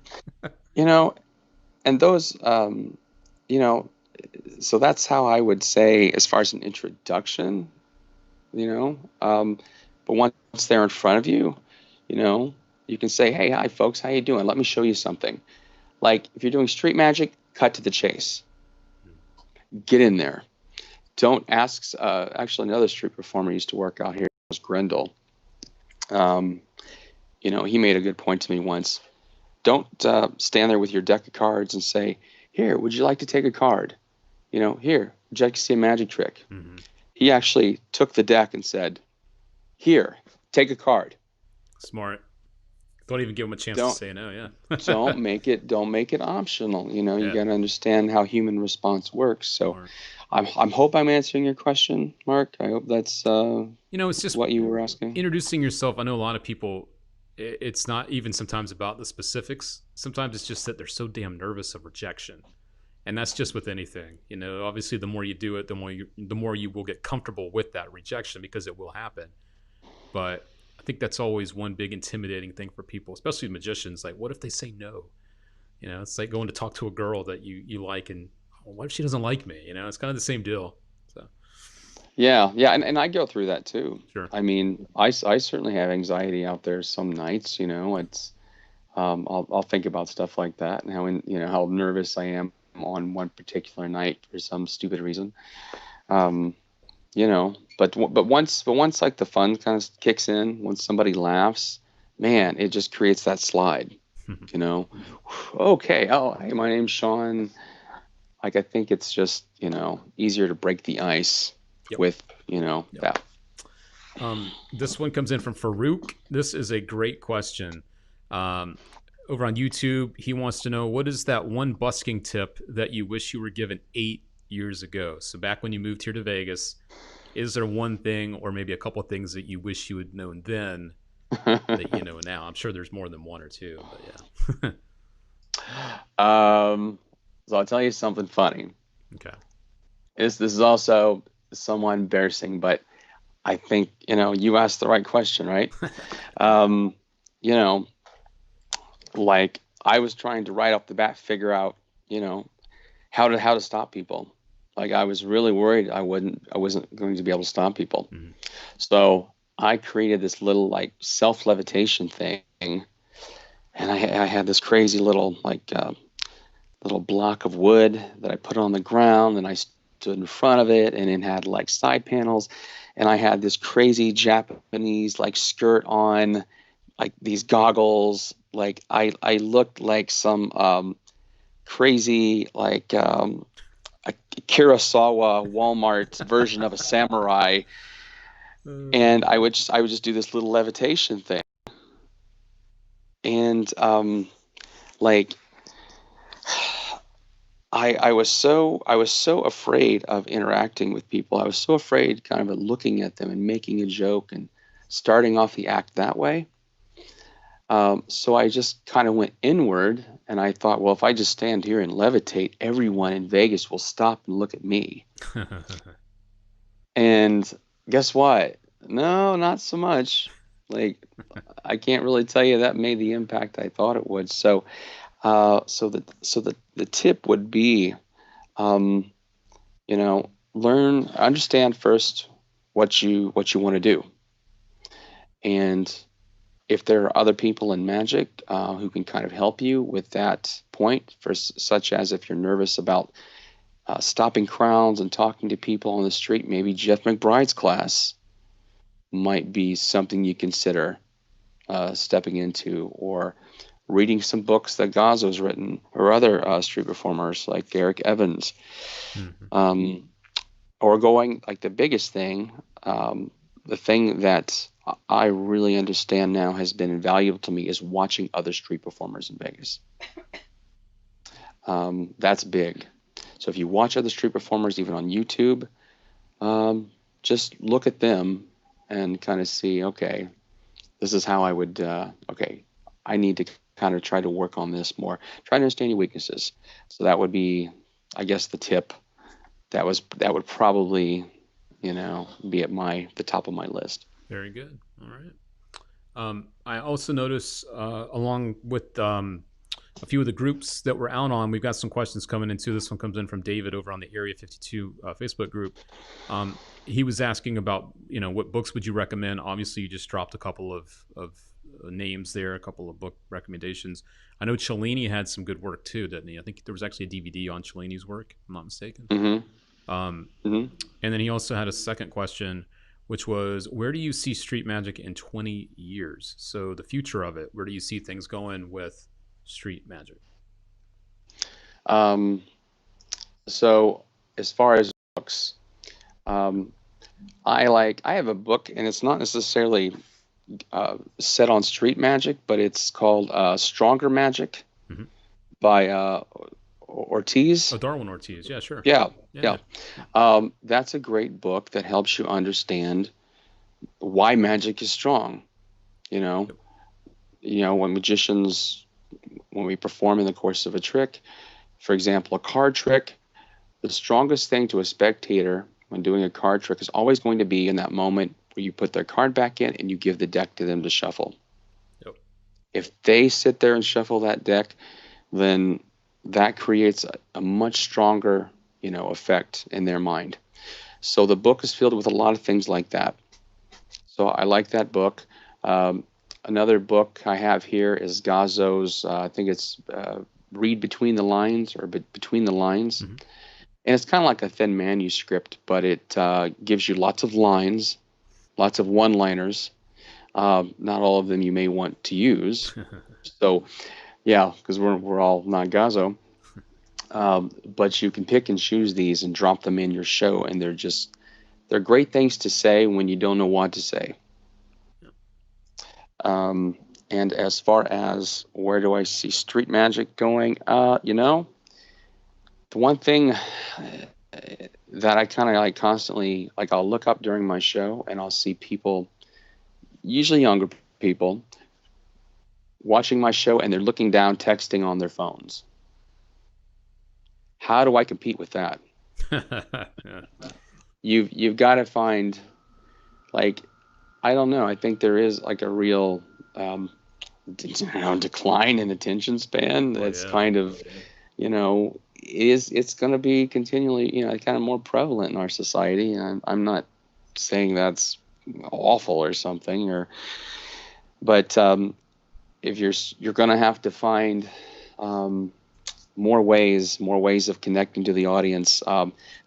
And those, so that's how I would say, as far as an introduction, but once they're in front of you, you can say, hey, hi, folks, how you doing? Let me show you something. Like, if you're doing street magic, cut to the chase. Get in there. Don't ask. Actually, another street performer used to work out here, was Grendel. He made a good point to me once. Don't stand there with your deck of cards and say, here, would you like to take a card? Here, would you like to see a magic trick? Mm-hmm. He actually took the deck and said, here, take a card. Smart. Don't even give them a chance to say no. Yeah. don't make it optional. You got to understand how human response works. So I hope I'm answering your question, Mark. I hope that's it's just what you were asking. Introducing yourself. I know a lot of people, it's not even sometimes about the specifics. Sometimes it's just that they're so damn nervous of rejection. And that's just with anything. Obviously the more you do it, the more you will get comfortable with that rejection, because it will happen. But I think that's always one big intimidating thing for people, especially magicians. Like, what if they say no? It's like going to talk to a girl that you like, and what if she doesn't like me? It's kind of the same deal. So. Yeah, and I go through that too. Sure. I mean, I certainly have anxiety out there some nights. It's I'll think about stuff like that, and how nervous I am on one particular night for some stupid reason. But once like the fun kind of kicks in, once somebody laughs, man, it just creates that slide. Okay, oh, hey, my name's Sean. Like, I think it's just easier to break the ice. Yep. With that. This one comes in from Farouk. This is a great question. Over on YouTube, he wants to know, what is that one busking tip that you wish you were given 8 years ago? So back when you moved here to Vegas, is there one thing, or maybe a couple of things, that you wish you had known then that you know now? I'm sure there's more than one or two, but yeah. So I'll tell you something funny. Okay. This is also somewhat embarrassing, but I think you asked the right question, right? Like, I was trying to right off the bat figure out how to stop people. Like, I was really worried I wasn't going to be able to stop people. Mm-hmm. So I created this little like self levitation thing, and I had this crazy little like little block of wood that I put on the ground, and I stood in front of it, and it had like side panels, and I had this crazy Japanese like skirt on, like these goggles. Like I looked like some crazy like a Kurosawa Walmart version of a samurai, and I would just do this little levitation thing, and like I was so afraid of interacting with people. I was so afraid kind of looking at them and making a joke and starting off the act that way. So I just kind of went inward, and I thought, well, if I just stand here and levitate, everyone in Vegas will stop and look at me. And guess what? No, not so much. Like, I can't really tell you that made the impact I thought it would. So the tip would be, um, understand first what you want to do, and if there are other people in magic who can kind of help you with that point, such as if you're nervous about stopping crowds and talking to people on the street, maybe Jeff McBride's class might be something you consider stepping into, or reading some books that Gazzo's written, or other street performers like Garrick Evans, Mhm. or going like the biggest thing, the thing that I really understand now has been invaluable to me is watching other street performers in Vegas. That's big. So if you watch other street performers, even on YouTube, just look at them and kind of see, okay, this is how I would, okay, I need to kind of try to work on this more. Try to understand your weaknesses. So that would be, I guess, the tip. That would probably, be at the top of my list. Very good. All right. I also notice, along with a few of the groups that we're out on, we've got some questions coming in too. This one comes in from David over on the Area 52 Facebook group. He was asking about, what books would you recommend? Obviously, you just dropped a couple of names there, a couple of book recommendations. I know Cellini had some good work too, didn't he? I think there was actually a DVD on Cellini's work, if I'm not mistaken. Mm-hmm. Um, Mm-hmm. and then he also had a second question, which was, where do you see street magic in 20 years? So the future of it, where do you see things going with street magic? Um, so as far as books, um, I have a book, and it's not necessarily set on street magic, but it's called Stronger Magic Hmm. by Oh, Ortiz. Darwin Ortiz. Yeah, sure. Yeah, Yeah. yeah. That's a great book that helps you understand why magic is strong. You know, Yep. when magicians, when we perform in the course of a trick, for example, a card trick, the strongest thing to a spectator when doing a card trick is always going to be in that moment where you put their card back in and you give the deck to them to shuffle. Yep. If they sit there and shuffle that deck, then that creates a much stronger, effect in their mind. So the book is filled with a lot of things like that. So I like that book. Um, Another book I have here is Gazzo's. I think it's Read Between the Lines, or Between the Lines. Hmm. And it's kind of like a thin manuscript, but it gives you lots of lines, lots of one-liners. Not all of them you may want to use. So yeah, because we're all not Gazzo. But you can pick and choose these and drop them in your show, and they're great things to say when you don't know what to say. And as far as where do I see street magic going, the one thing that I kind of like constantly, like, I'll look up during my show and I'll see people, usually younger people, watching my show, and they're looking down, texting on their phones. How do I compete with that? Yeah. You've got to find, like, I don't know. I think there is like a real decline in attention span. Oh, That's yeah. kind of, it's going to be continually, kind of more prevalent in our society. And I'm not saying that's awful or something, or but if you're going to have to find um, more ways of connecting to the audience.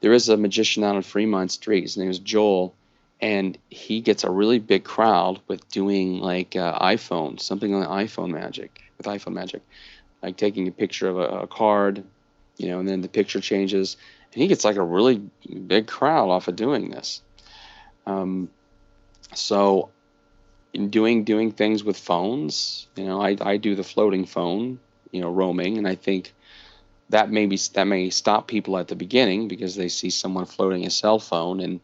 There is a magician out on Fremont Street. His name is Joel, and he gets a really big crowd with doing like iPhone, something on the iPhone magic, with iPhone magic, like taking a picture of a card, and then the picture changes, and he gets like a really big crowd off of doing this. Um, so in doing things with phones, I do the floating phone, roaming, and I think that may stop people at the beginning because they see someone floating a cell phone and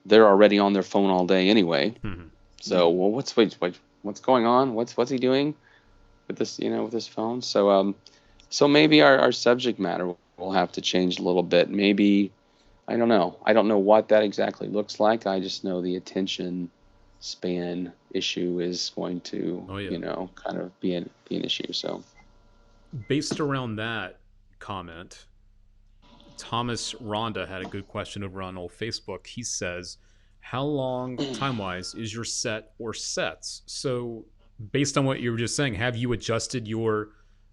they're already on their phone all day anyway. Mm-hmm. So, well, what's going on? What's he doing with this, with his phone? So maybe our subject matter will have to change a little bit. Maybe, I don't know. I don't know what that exactly looks like. I just know the attention span issue is going to, Oh yeah. kind of be an issue. So, Based around that comment, Thomas Ronda had a good question over on old Facebook. He says, "How long, time wise, is your set or sets?" So, based on what you were just saying, have you adjusted your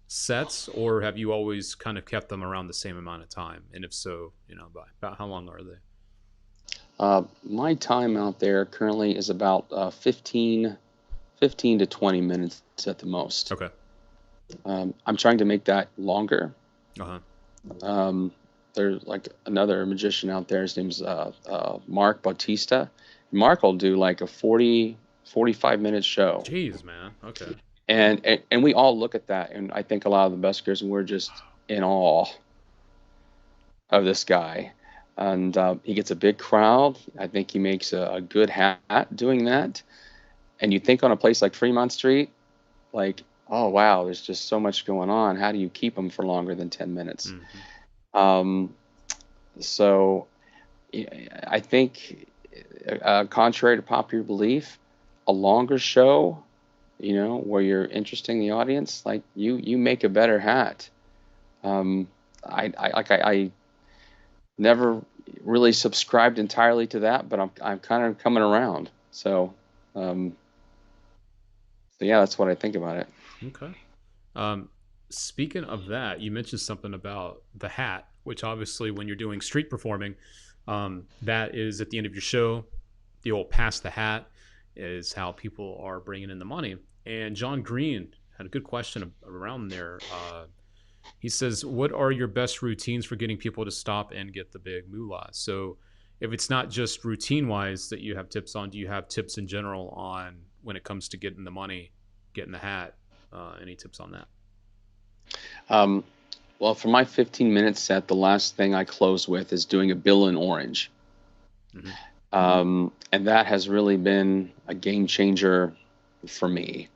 sets, or have you always kind of kept them around the same amount of time? And if so, by about how long are they? my time out there currently is about 15 to 20 minutes at the most. Okay. I'm trying to make that longer. Uh huh. Um, there's like another magician out there. His name's Mark Bautista. Mark will do like a 45 minute show. Jeez, man. Okay. And we all look at that. And I think a lot of the buskers, and we're just in awe of this guy. And he gets a big crowd. I think he makes a good hat doing that. And you think on a place like Fremont Street, like, oh, wow, there's just so much going on. How do you keep them for longer than 10 minutes? Mm-hmm. Um, so I think, contrary to popular belief, a longer show, where you're interesting the audience, like you make a better hat. Um, I never really subscribed entirely to that, but I'm kind of coming around. Um, so yeah, that's what I think about it. Okay. Um, Speaking of that, you mentioned something about the hat, which obviously, when you're doing street performing, that is at the end of your show. The old pass the hat is how people are bringing in the money. And John Green had a good question around there. He says, "What are your best routines for getting people to stop and get the big moolah?" So, if it's not just routine wise that you have tips on, do you have tips in general on when it comes to getting the money, getting the hat? Any tips on that? Um, well, for my 15-minute set, the last thing I close with is doing a bill in orange. Mm-hmm. And that has really been a game changer for me.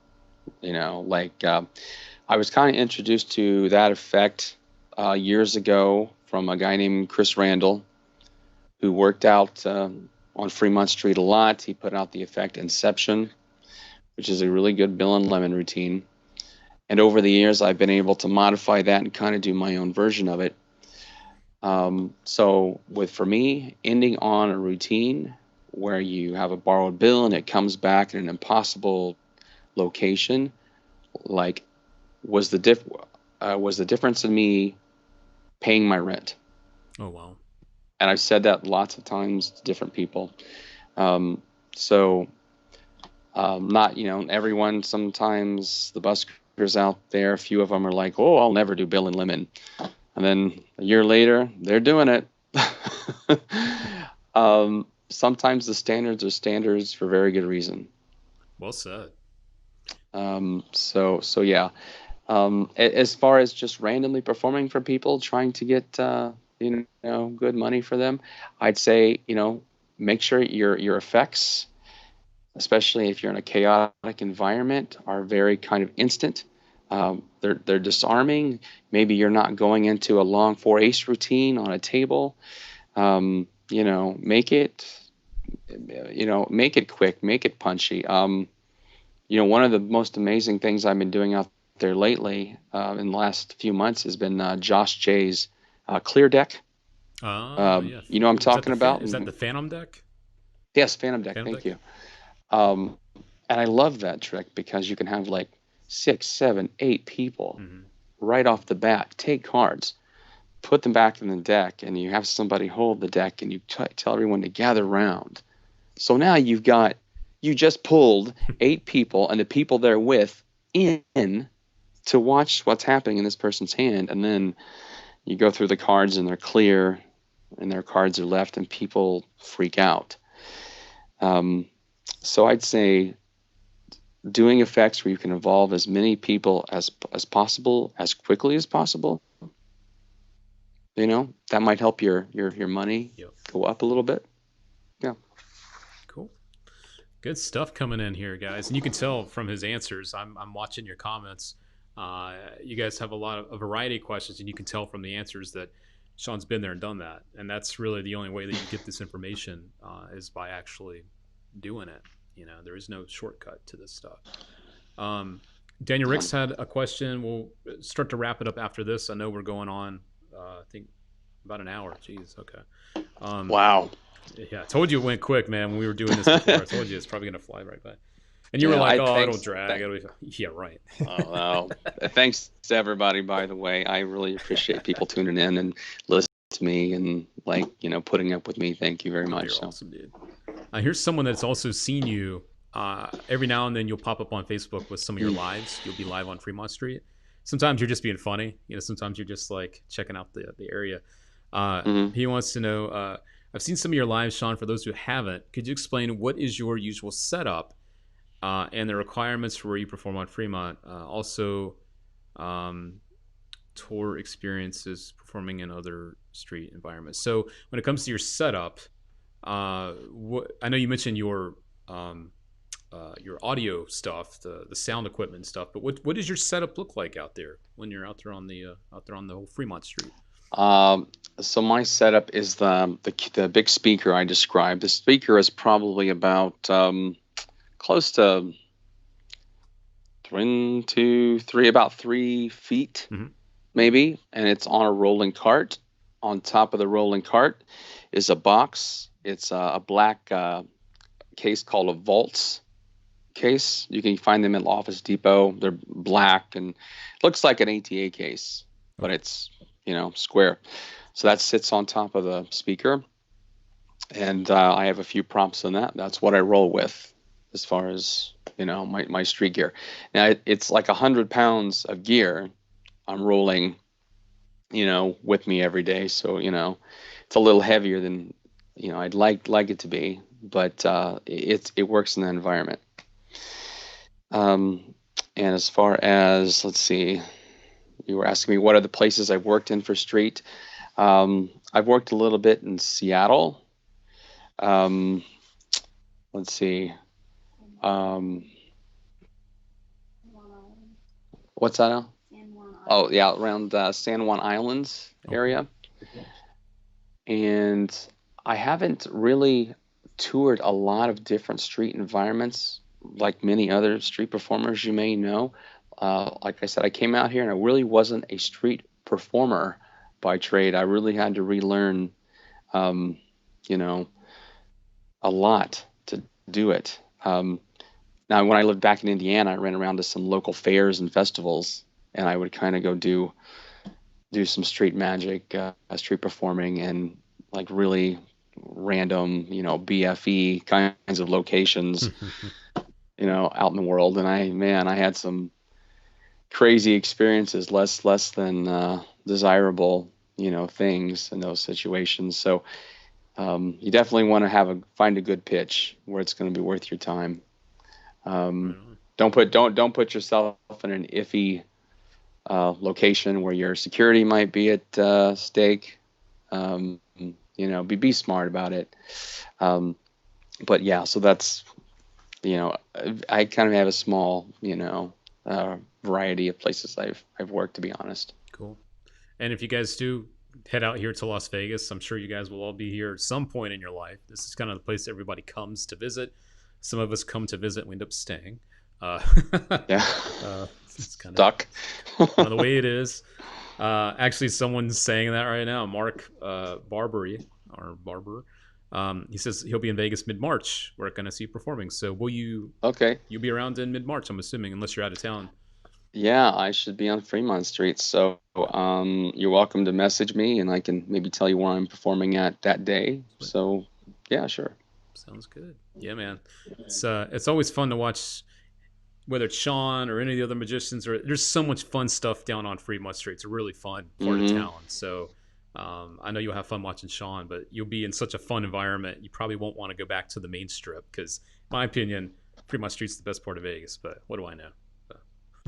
I was kind of introduced to that effect years ago from a guy named Chris Randall, who worked out on Fremont Street a lot. He put out the effect Inception, which is a really good Bill and Lemon routine. And over the years, I've been able to modify that and kind of do my own version of it. For me, ending on a routine where you have a borrowed bill and it comes back in an impossible location, like was the difference in me paying my rent. Oh wow. And I've said that lots of times to different people. Um, so not everyone. Sometimes the buskers out there, a few of them are like, "Oh, I'll never do Bill and Lemon," and then a year later, they're doing it. Sometimes the standards are standards for very good reason. Well said. So yeah. As far as just randomly performing for people, trying to get good money for them, I'd say make sure your effects, especially if you're in a chaotic environment, are very kind of instant. They're disarming. Maybe you're not going into a long 4 ace routine on a table. Make it quick, make it punchy. One of the most amazing things I've been doing out there lately in the last few months has been Josh Jay's Clear Deck. Yeah. You know what I'm talking about? Is that the Phantom deck? Yes, Phantom Deck. Phantom Thank deck. you. Um, and I love that trick because you can have like 6, 7, 8 people Mm-hmm. right off the bat take cards, put them back in the deck, and you have somebody hold the deck, and you tell everyone to gather round. So now you just pulled 8 people and the people they're with in to watch what's happening in this person's hand, and then you go through the cards and they're clear, and their cards are left, and people freak out. So I'd say doing effects where you can involve as many people as possible as quickly as possible. That might help your money Yep. go up a little bit. Yeah. Cool. Good stuff coming in here, guys. And you can tell from his answers. I'm watching your comments. You guys have a variety of questions, and you can tell from the answers that Sean's been there and done that. And that's really the only way that you get this information is by actually doing it. There is no shortcut to this stuff. Daniel Ricks had a question. We'll start to wrap it up after this. I know we're going on, I think, about an hour. Jeez, okay. Wow. Yeah, I told you it went quick, man. When we were doing this before, I told you it's probably going to fly right by. And you were like, "Oh, it'll drag." Yeah, right. Oh, thanks to everybody, by the way. I really appreciate people tuning in and listening to me and putting up with me. Thank you very much. You're awesome, dude. Here's someone that's also seen you. Every now and then you'll pop up on Facebook with some of your lives. You'll be live on Fremont Street. Sometimes you're just being funny. Sometimes you're just like checking out the area. He wants to know, I've seen some of your lives, Sean. For those who haven't, could you explain what is your usual setup and the requirements for where you perform on Fremont? Also, tour experiences performing in other street environments. So when it comes to your setup, I know you mentioned your audio stuff, the sound equipment stuff, but what does your setup look like out there when you're out there on the whole Fremont Street? So my setup is the big speaker I described. The speaker is probably about close to about 3 feet, maybe, and it's on a rolling cart. On top of the rolling cart is a box. It's a black case called a Vaults case. You can find them at Office Depot. They're black and looks like an ATA case, but it's square. So that sits on top of the speaker, and I have a few props on that. That's what I roll with as far as my street gear. Now it's like 100 pounds of gear I'm rolling with me every day, so it's a little heavier than I'd like it to be, but it works in that environment. And as far as, let's see, you were asking me what are the places I've worked in for street. I've worked a little bit in Seattle. Let's see. What's that now? Oh, yeah, around San Juan Islands area. And I haven't really toured a lot of different street environments like many other street performers you may know. Like I said, I came out here and I really wasn't a street performer by trade. I really had to relearn, a lot to do it. Now, when I lived back in Indiana, I ran around to some local fairs and festivals, and I would kind of go do some street magic, street performing, and like really random, BFE kinds of locations, out in the world. And I had some crazy experiences, less than desirable, things in those situations. So you definitely want to find a good pitch where it's going to be worth your time. Don't put yourself in an iffy location where your security might be at stake. Be smart about it. But yeah, so that's, I kind of have a small, variety of places I've worked, to be honest. Cool. And if you guys do head out here to Las Vegas, I'm sure you guys will all be here at some point in your life. This is kind of the place everybody comes to visit. Some of us come to visit and we end up staying. Yeah. It's kind Stuck. of the way it is. Actually, someone's saying that right now. Mark Barber He says he'll be in Vegas mid-March. We're going to see you performing. So will you? Okay. You'll be around in mid-March, I'm assuming, unless you're out of town. Yeah, I should be on Fremont Street. So you're welcome to message me, and I can maybe tell you where I'm performing at that day. Sweet. So yeah, sure. Sounds good. Yeah, man. It's always fun to watch, whether it's Sean or any of the other magicians. Or there's so much fun stuff down on Fremont Street. It's a really fun part of Hmm. town. So I know you'll have fun watching Sean, but you'll be in such a fun environment. You probably won't want to go back to the main strip because, in my opinion, Fremont Street's the best part of Vegas. But what do I know?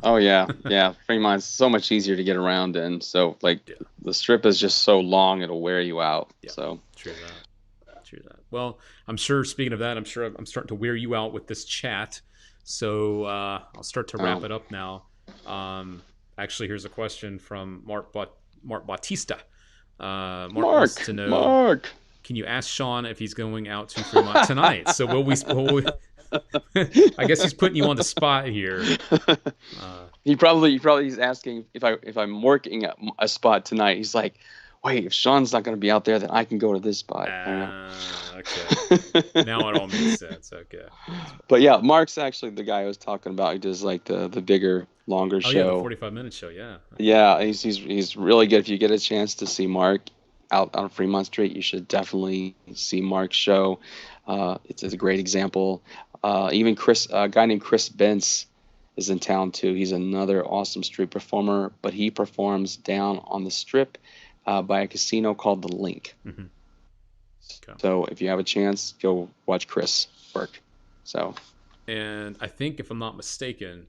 Oh yeah, yeah. Fremont's so much easier to get around in. So like Yeah, the strip is just so long it'll wear you out. yeah, So true that. True that. Well, I'm sure. Speaking of that, I'm sure I'm starting to wear you out with this chat. So I'll start to wrap um, it up now. Actually, here's a question from Mark Bautista. Mark wants to know: Mark. can you ask Sean if he's going out to Fremont tonight? So I guess he's putting you on the spot here. He probably is asking if I'm working at a spot tonight. He's like, wait, if Sean's not going to be out there, then I can go to this spot. Okay. Now it all makes sense. Okay. But yeah, Mark's actually the guy I was talking about. He does like the bigger, longer Oh yeah, the show. 45-minute show. Yeah. Yeah, he's really good. If you get a chance to see Mark out on Fremont Street, you should definitely see Mark's show. It's a great example. Even a guy named Chris Bentz is in town too. He's another awesome street performer, but he performs down on the strip by a casino called the Link. Mm-hmm. Okay. So if you have a chance, go watch Chris work. So. And I think, if I'm not mistaken,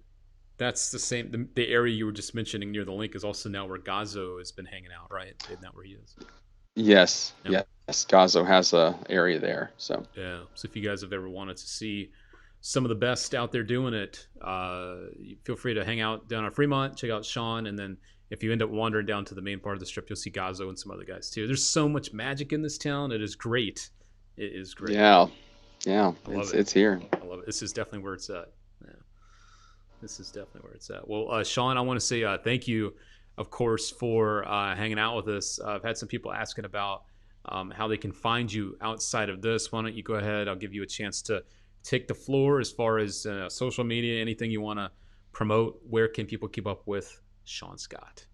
that's the same. The area you were just mentioning near the link is also now where Gazzo has been hanging out, right? Isn't that where he is? Yes, Yep. yes. Gazzo has a area there. So. Yeah. So if you guys have ever wanted to see some of the best out there doing it, feel free to hang out down on Fremont, check out Sean, and then if you end up wandering down to the main part of the strip, you'll see Gazzo and some other guys too. There's so much magic in this town. It is great. It is great. Yeah, yeah. I love It's here. I love it. This is definitely where it's at. Yeah. This is definitely where it's at. Well, Sean, I want to say thank you, of course, for hanging out with us. I've had some people asking about how they can find you outside of this. Why don't you go ahead? I'll give you a chance to take the floor as far as social media, anything you want to promote. Where can people keep up with Sean Scott?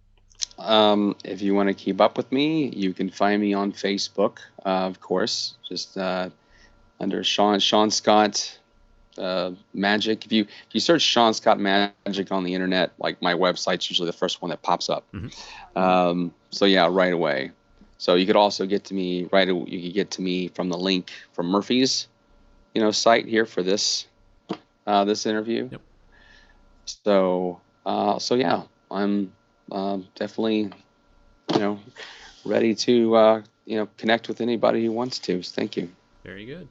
If you want to keep up with me, you can find me on Facebook, of course, just under Sean Scott Magic. If you search Sean Scott Magic on the internet, like my website's usually the first one that pops up. Mm-hmm. So yeah, right away. So you could also get to me You could get to me from the link from Murphy's, site here for this interview. Yep. So yeah, I'm definitely, ready to, connect with anybody who wants to. So thank you. Very good.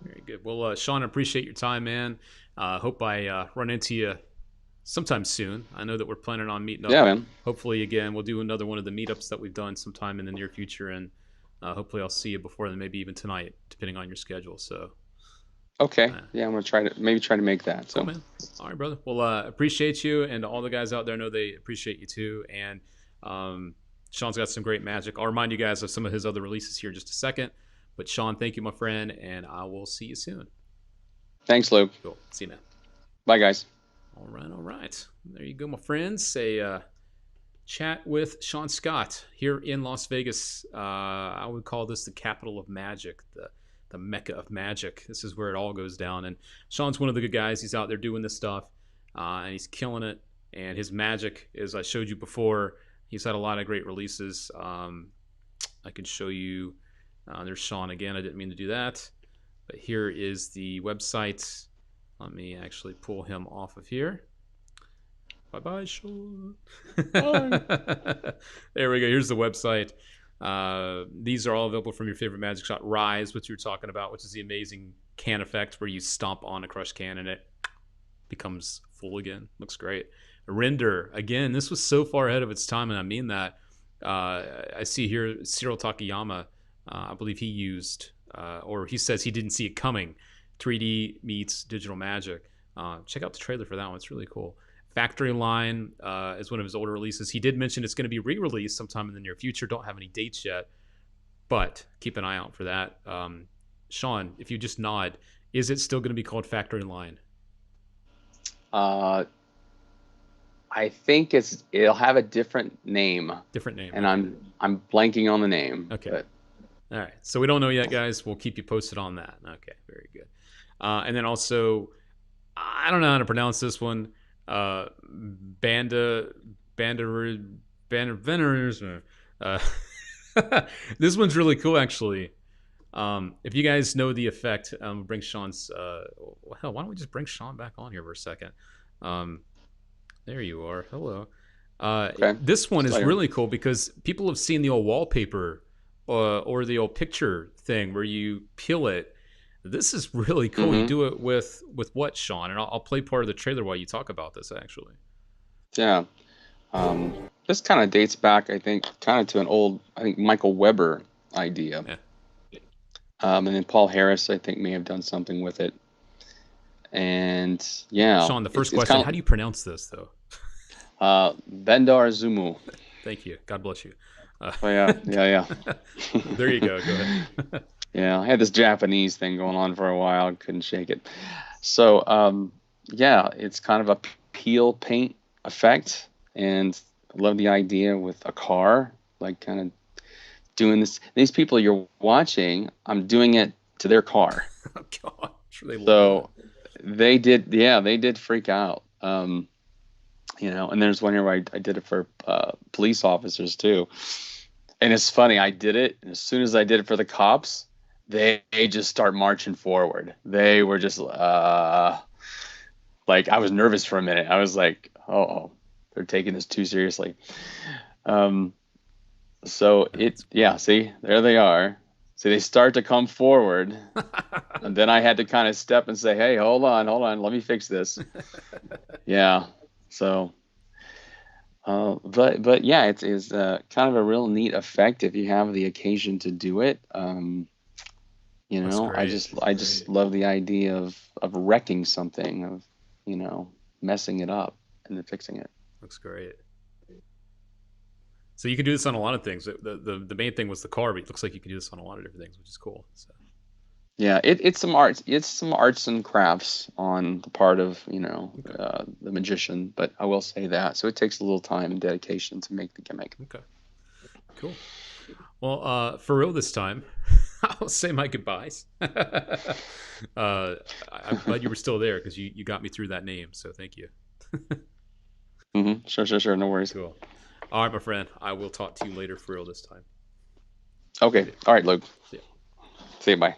Very good. Well, Sean, I appreciate your time, man. Hope I run into you sometime soon. I know that we're planning on meeting up. Yeah, man. Hopefully, again, we'll do another one of the meetups that we've done sometime in the near future, and hopefully, I'll see you before then, maybe even tonight, depending on your schedule. So. Okay. Yeah, I'm gonna try to make that. So. Cool, man. All right, brother. Well, appreciate you, and all the guys out there know they appreciate you too. And Sean's got some great magic. I'll remind you guys of some of his other releases here in just a second. But Sean, thank you, my friend, and I will see you soon. Thanks, Luke. Cool. See you, man. Bye, guys. All right. There you go, my friends. A chat with Sean Scott here in Las Vegas. I would call this the capital of magic, the mecca of magic. This is where it all goes down. And Sean's one of the good guys. He's out there doing this stuff, and he's killing it. And his magic, as I showed you before, he's had a lot of great releases. I can show you. There's Sean again. I didn't mean to do that. But here is the website. Let me actually pull him off of here. Bye-bye, Sean. Bye. There we go. Here's the website. These are all available from your favorite magic shot. Rise, which you were talking about, which is the amazing can effect where you stomp on a crushed can and it becomes full again. Looks great. Render, again, this was so far ahead of its time, and I mean that. I see here Cyril Takayama, I believe he used, or he says he didn't see it coming. 3D meets digital magic. Check out the trailer for that one. It's really cool. Factory Line is one of his older releases. He did mention it's going to be re-released sometime in the near future. Don't have any dates yet, but keep an eye out for that. Sean, if you just nod, is it still going to be called Factory Line? Uh, I think it'll have a different name, Different name. and Okay. I'm blanking on the name. Okay. But All right. So we don't know yet, guys. We'll keep you posted on that. Okay. Very good. And then also, I don't know how to pronounce this one. Banda, Banda, Banda, Vendors. This one's really cool, actually. If you guys know the effect, bring Sean's. Hell, why don't we just bring Sean back on here for a second? There you are. Hello. okay, This one is still here. really cool because people have seen the old wallpaper or the old picture thing where you peel it. This is really cool. You Mm-hmm. do it with what, Sean? And I'll play part of the trailer while you talk about this. Actually, Yeah. This kind of dates back, I think, kind of to an old, I think, Michael Weber idea. yeah. And then Paul Harris, I think, may have done something with it. And yeah, Sean, the first it's question: kind how do you pronounce this, though? of Bendar Zumu. Thank you. God bless you. Oh yeah, yeah, There you go. Go yeah. ahead. Yeah, I had this Japanese thing going on for a while. Couldn't shake it. So, yeah, it's kind of a peel paint effect, and I love the idea with a car, like kind of doing this. These people you're watching, I'm doing it to their car. Oh God, sure they love So they did freak out. And there's one here where I did it for police officers too. And it's funny, I did it, and as soon as I did it for the cops, they just start marching forward. They were just like, I was nervous for a minute. I was like, oh, they're taking this too seriously. Um, so yeah, see, there they are. So they start to come forward, that. and then I had to kind of step and say, hey, hold on, let me fix this. Yeah. So, but yeah, it's kind of a real neat effect if you have the occasion to do it. That's I great. just love the idea of wrecking something, of messing it up and then fixing it. Looks great. So you can do this on a lot of things. The main thing was the car, but it looks like you can do this on a lot of different things, which is cool. So. Yeah, it's some arts. It's some arts and crafts on the part of Okay. the magician. But I will say that. So it takes a little time and dedication to make the gimmick. Okay. Cool. Well, for real this time, I'll say my goodbyes. I'm glad you were still there because you got me through that name. So thank you. Sure. No worries. Cool. All right, my friend. I will talk to you later for real this time. Okay. All right, Luke. See ya. See you. Bye.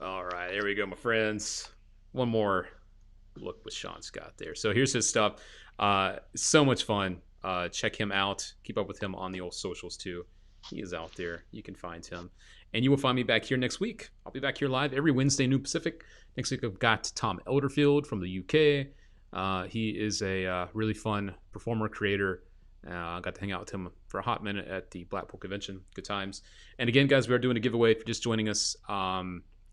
All right, there we go, my friends. One more look with Sean Scott there. So here's his stuff. So much fun. Check him out. Keep up with him on the old socials too. He is out there. You can find him. And you will find me back here next week. I'll be back here live every Wednesday, noon Pacific. Next week, I've got Tom Elderfield from the UK. He is a really fun performer, creator. I got to hang out with him for a hot minute at the Blackpool Convention. Good times. And again, guys, we are doing a giveaway for just joining us.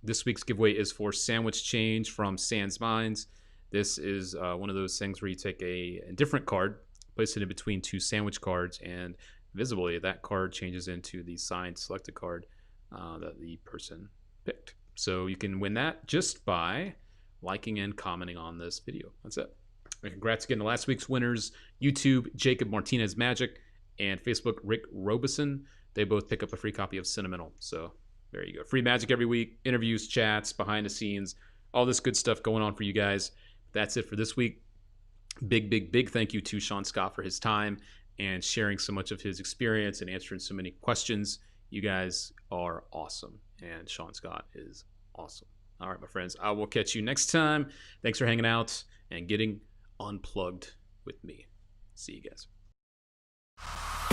This week's giveaway is for Sandwich Change from Sans Minds. This is one of those things where you take a different card, place it in between two sandwich cards, and visibly that card changes into the signed selected card that the person picked. So you can win that just by liking and commenting on this video. That's it. And congrats again to last week's winners: YouTube, Jacob Martinez Magic, and Facebook, Rick Robeson. They both pick up a free copy of Sentimental. So there you go. Free magic every week, interviews, chats, behind the scenes, all this good stuff going on for you guys. That's it for this week. Big thank you to Sean Scott for his time and sharing so much of his experience and answering so many questions. You guys are awesome, and Sean Scott is awesome. All right, my friends, I will catch you next time. Thanks for hanging out and getting unplugged with me. See you guys.